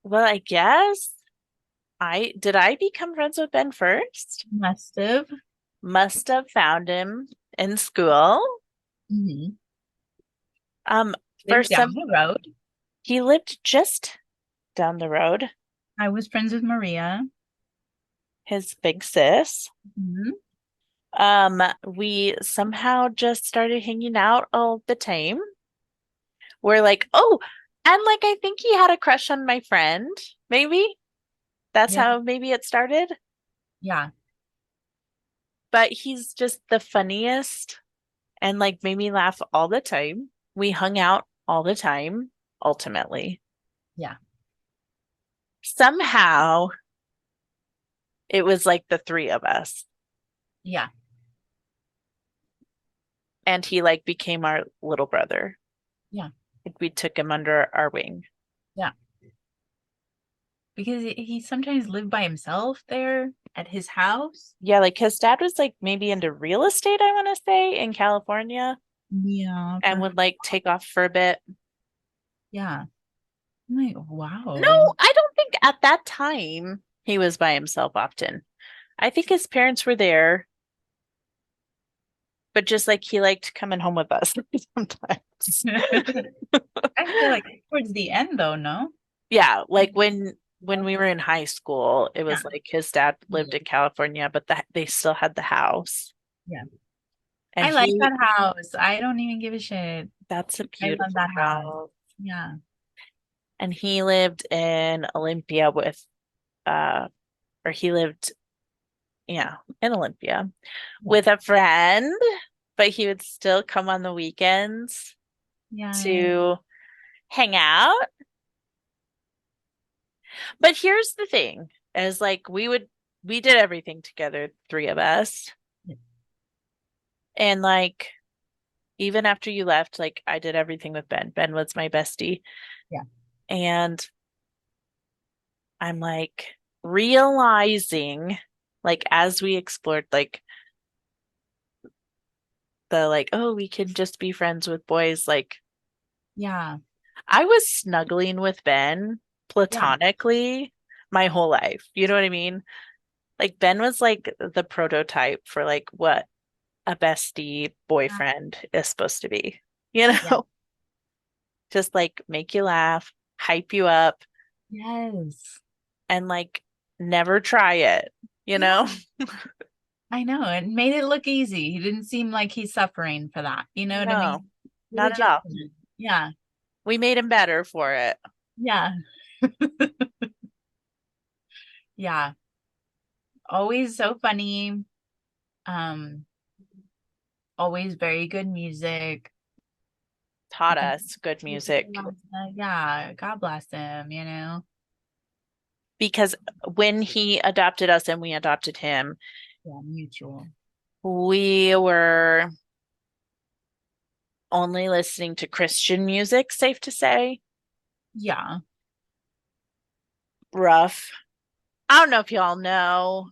well, I guess I become friends with Ben first? must have. Must have found him in school. Mm-hmm. Um, for Lived down some, the road. he lived just down the road, I was friends with Maria. his big sis. Mhm. We somehow just started hanging out all the time. We're like, oh, and like I think he had a crush on my friend, maybe. That's Yeah, how maybe it started. yeah, But he's just the funniest and like made me laugh all the time. We hung out all the time, ultimately. yeah, Somehow it was like the three of us. yeah, And he like became our little brother. yeah, Like we took him under our wing. yeah. Because he sometimes lived by himself there at his house. Yeah, like his dad was like maybe into real estate, I want to say, in California Yeah, and would like take off for a bit. yeah. I'm like, wow. No, I don't think at that time he was by himself often. I think his parents were there, but just like he liked coming home with us sometimes. I feel like towards the end though, no? Yeah, like when we were in high school, it Yeah, was like his dad lived in California, but they still had the house. yeah. And I like that house. I don't even give a shit. that's a I love beautiful that house. house. Yeah. And he lived in Olympia with uh or he lived, yeah, in Olympia Yeah. with a friend, but he would still come on the weekends Yeah. to hang out. But here's the thing, is like we did everything together, three of us. And like even after you left, like I did everything with Ben. Ben was my bestie. Yeah. And I'm like realizing, like as we explored like the like, oh, we can just be friends with boys, like Yeah. I was snuggling with Ben Yeah. platonically my whole life. You know what I mean? Like Ben was like the prototype for like what a bestie boyfriend is supposed to be, you Yeah. know? Just like make you laugh, hype you up, Yes. and like never try it, you Yeah. know? I know. It made it look easy. He didn't seem like he's suffering for that. You know what I No, mean? not at all. Legitimate. Yeah. We made him better for it. Yeah. Yeah. Always so funny. Um, always very good music. I Taught think us good music yeah, God bless him, you know. because when he adopted us and we adopted him, Yeah, mutual. we were only listening to Christian music, safe to say. Yeah. Rough. I don't know if y'all know.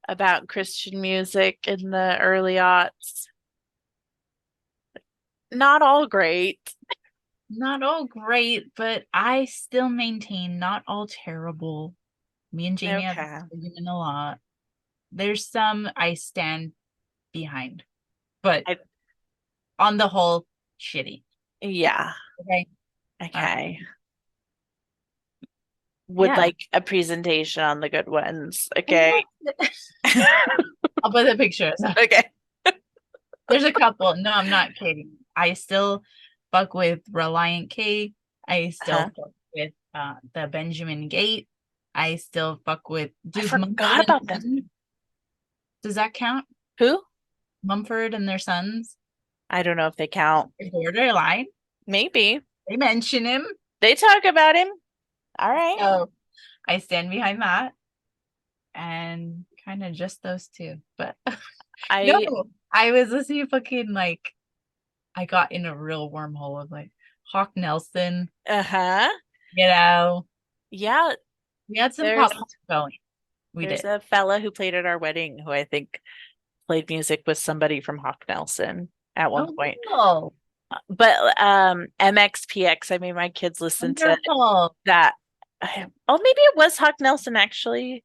about Christian music in the early aughts. Not all great. Not all great, but I still maintain not all terrible. Me and Jamie have Okay. this argument a lot. There's some I stand behind, but I- on the whole, shitty. Yeah. Okay. Okay. Would Yeah. like a presentation on the good ones. Okay. I'll put the pictures. Okay. There's a couple. No, I'm not kidding. I still fuck with Reliant K. I still Uh-huh. fuck with the Benjamin Gate. I still fuck with I Does forgot Mumford about and them. Sons- Does that count? Who? Mumford and their sons? I don't know if they count. Borderline. Maybe. They mention him. They talk about him. All right. So I stand behind that. And kind of just those two. But I no, I was listening to fucking like I got in a real wormhole of like Hawk Nelson, uh-huh. Yeah, Yeah, we had some there's pop going. We there's did. a fella who played at our wedding who I think played music with somebody from Hawk Nelson at one Oh, point. cool. But MXPX, I made my kids listen to Wonderful. that. Oh, maybe it was Hawk Nelson actually.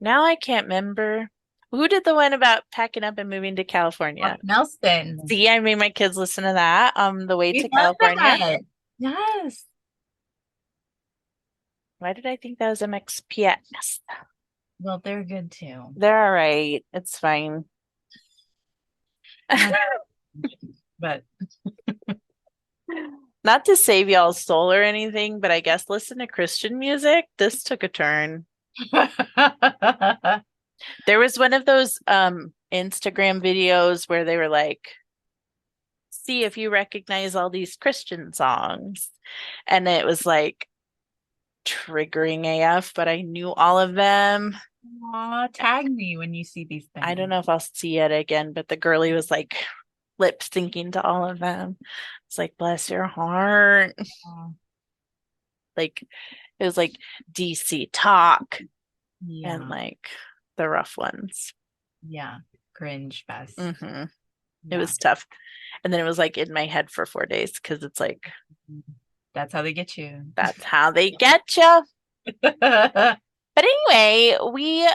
Now I can't remember. Who did the one about packing up and moving to California? Hawk Nelson. See, I made my kids listen to that on the way We to love California. that. Yes. Why did I think that was MXPX? Well, they're good too. They're all right. It's fine. But Not to save y'all's soul or anything, but I guess listen to Christian music. This took a turn. There was one of those Instagram videos where they were like, see if you recognize all these Christian songs. And it was like triggering AF, but I knew all of them. Aw, tag me when you see these things. I don't know if I'll see it again, but the girlie was like lip syncing to all of them. It's like, bless your heart. Aw, Like it was like DC Talk yeah. and like the rough ones. Yeah. Cringe fest. It Yeah. was tough. And then it was like in my head for 4 days because it's like, That's how they get you. that's how they get you. But anyway, we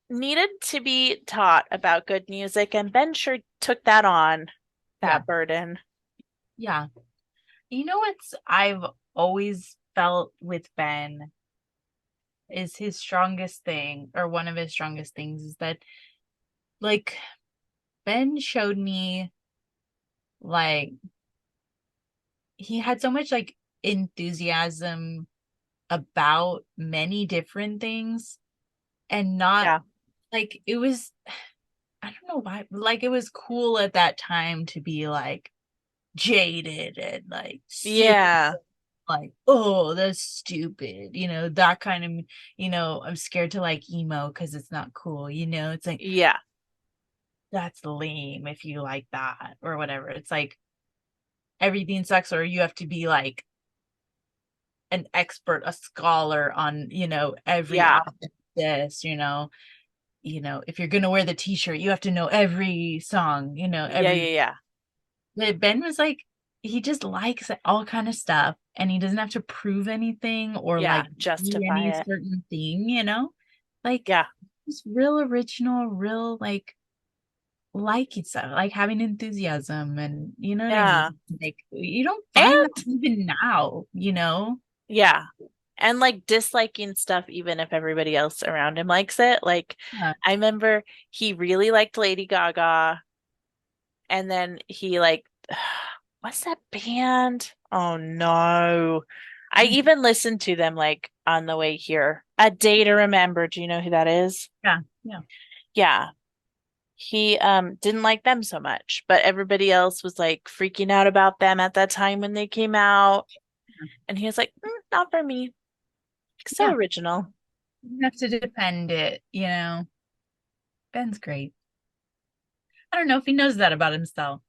needed to be taught about good music, and Ben sure took that on, that burden. Yeah. You know what's I've always felt with Ben is his strongest thing, or one of his strongest things, is that like Ben showed me like he had so much like enthusiasm about many different things and not Yeah. like it was I don't know why like it was cool at that time to be like jaded and like Yeah. like, oh, that's stupid, that kind of, I'm scared to like emo because it's not cool, it's like, Yeah. that's lame if you like that or whatever. It's like everything sucks, or you have to be like an expert, a scholar on, every Yeah. aspect of this, if you're gonna wear the t-shirt, you have to know every song, Yeah. But Ben was like, he just likes all kind of stuff, and he doesn't have to prove anything or Yeah, like do justify any it. certain thing, like Yeah. just real original, real like liking stuff, like having enthusiasm, and you know what I mean? Like you don't find that even now, Yeah. And like disliking stuff, even if everybody else around him likes it. Like, Yeah. I remember he really liked Lady Gaga. And then he like, what's that band? Oh no. I even listened to them like on the way here. A Day to Remember. Do you know who that is? Yeah. Yeah. He didn't like them so much, but everybody else was like freaking out about them at that time when they came out. And he was like, not for me. So Yeah. original. You have to defend it, Ben's great. I don't know if he knows that about himself.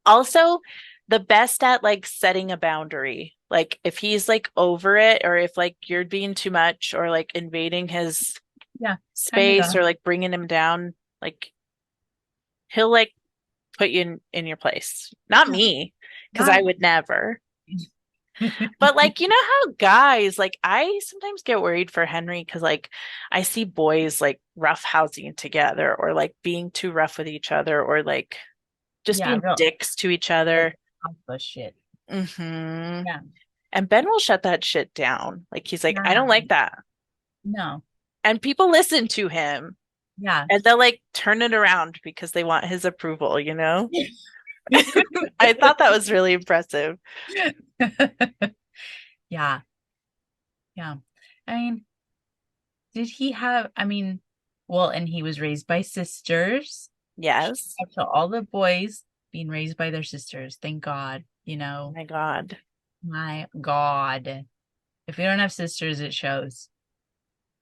Also, the best at like setting a boundary. Like if he's like over it, or if like you're being too much or like invading his Yeah, space does. or like bringing him down. Like he'll like put you in your place. Not Yeah. me, because I Not would never. But like, you know how guys, like I sometimes get worried for Henry because like I see boys like roughhousing together or like being too rough with each other or like just yeah, being dicks to each other. alpha shit. Hmm. Yeah. And Ben will shut that shit down. Like he's like, I don't Yeah. like that. No. And people listen to him Yeah. and they'll like turn it around because they want his approval, you know? I thought that was really impressive. Yeah. Yeah. I mean, did he have, I mean, well, and he was raised by sisters. Yes. So all the boys being raised by their sisters. Thank God, Oh my God. My God. If you don't have sisters, it shows.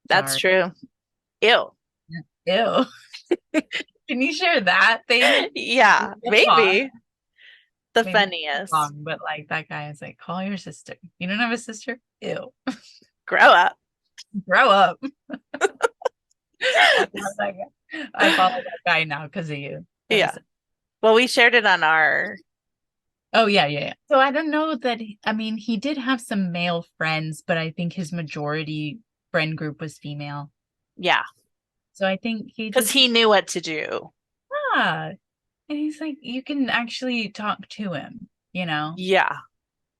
That's Sorry. true. Ew. Ew. Can you share that thing? Yeah, That's wrong. maybe. The Maybe funniest. wrong, but like that guy is like, call your sister. You don't have a sister? Ew. Grow up. Grow up. I follow that guy now because of you. Yeah. Well, we shared it on our. Oh, yeah, yeah, yeah. So I don't know that, I mean, he did have some male friends, but I think his majority friend group was female. Yeah. So I think he Because just, he knew what to do. yeah. And he's like, you can actually talk to him, you know? Yeah.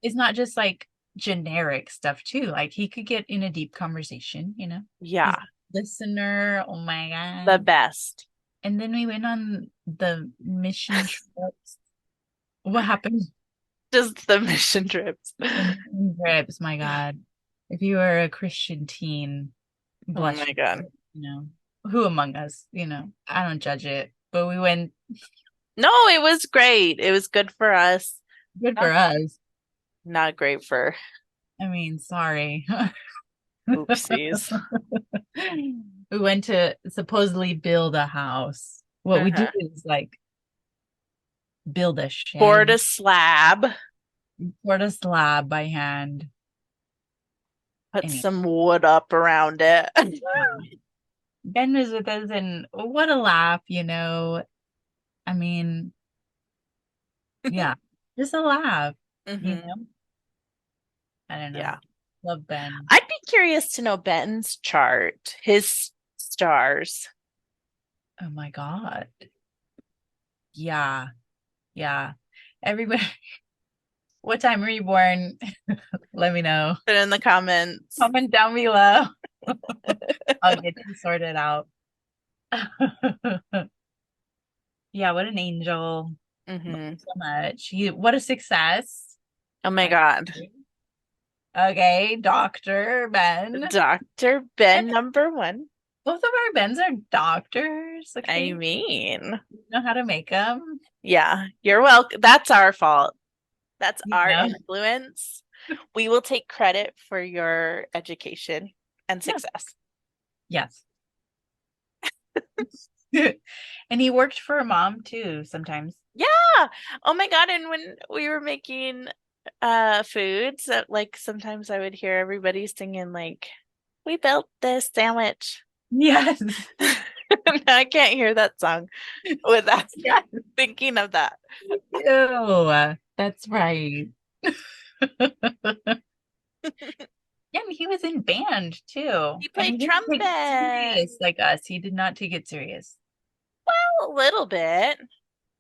It's not just like generic stuff too. Like he could get in a deep conversation, you know? Yeah. Listener. Oh my God. The best. And then we went on the mission trips. What happened? Just the mission trips. The mission trips, my God. If you are a Christian teen, Oh bless my you, God. you know, who among us, you know, I don't judge it, but we went. No, it was great. It was good for us. Good for us. Not great for I mean, sorry. oopsies. We went to supposedly build a house. What we do Uh-huh. is like build a Poured shed, a slab, poured a slab by hand. put Anyway, some wood up around it. Ben was with us, and what a laugh, you know. I mean, yeah, just a laugh, you Hmm. know. I don't know. Yeah. Love Ben. I'd be curious to know Ben's chart, his stars. Oh my God. Yeah, yeah. Everybody, what time were you born? Let me know. Put it in the comments. Comment down below. I'll get you sorted out. Yeah, what an angel. Hmm. So much. What a success. Oh my God. Okay, Dr. Ben. Dr. Ben number one. Both of our Bens are doctors. Okay. I mean, You know how to make them. yeah, you're welcome. That's our fault. That's You our know? influence. We will take credit for your education and Yeah. success. Yes. And he worked for a mom too sometimes. Yeah. Oh my God. And when we were making foods that like sometimes I would hear everybody singing like, we built this sandwich. Yes. Now I can't hear that song without Yes. thinking of that. Ew, that's right. Yeah, and he was in band too. He And played he didn't take it trumpet. serious like us. He did not take it serious. A little bit.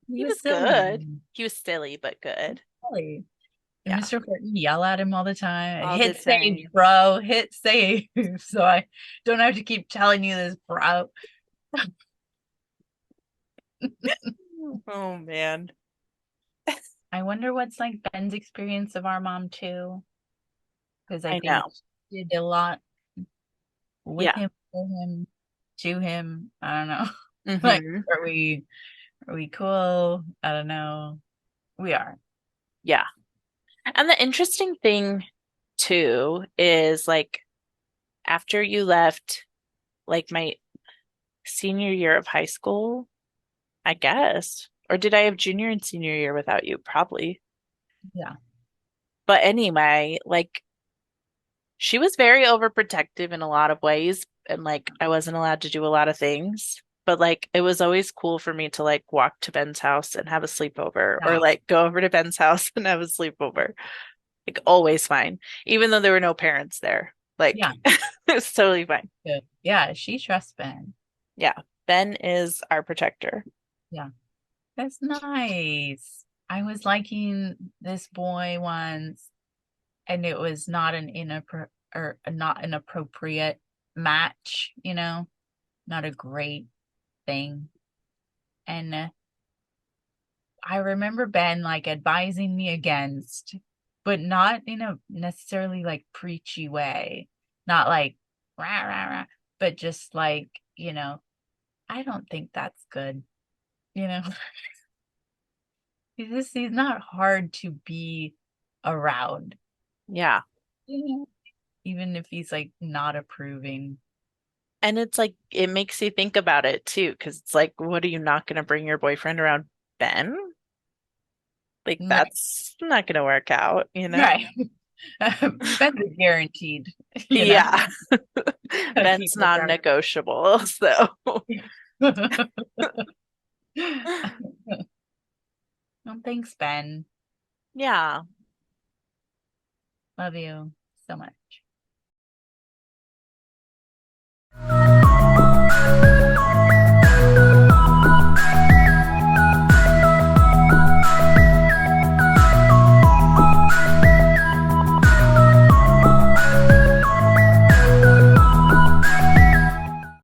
He was silly. good. He was silly, but good. Silly. And Yeah. Mr. Horton yell at him all the time. All Hit the save, time. bro. Hit save. So I don't have to keep telling you this, bro. Oh man. I wonder what's like Ben's experience of our mom too. Because I I think know. she did a lot with Yeah. him, for him, to him. I don't know. Mhm. Like, are we cool? I don't know. We are. Yeah. And the interesting thing too is like after you left like my senior year of high school, I guess. Or did I have junior and senior year without you? Probably. Yeah. But anyway, like She was very overprotective in a lot of ways, and like I wasn't allowed to do a lot of things. But like it was always cool for me to like walk to Ben's house and have a sleepover, or Yeah. like go over to Ben's house and have a sleepover. Like always fine, even though there were no parents there. Like Yeah. it's totally fine. Good. Yeah, she trusts Ben. Yeah, Ben is our protector. Yeah. That's nice. I was liking this boy once, and it was not an not an appropriate match, not a great thing. And I remember Ben like advising me against, but not in a necessarily like preachy way, not like rah rah rah, but just like, I don't think that's good, you know. He's not hard to be around, Yeah. even if he's like not approving. And it's like it makes you think about it too, because it's like, what are you not going to bring your boyfriend around Ben? Like Right. that's not going to work out, you know? Right. Ben's a guaranteed, Yeah. keep Ben's it dark. non-negotiable, so Well, thanks, Ben. yeah. Love you so much.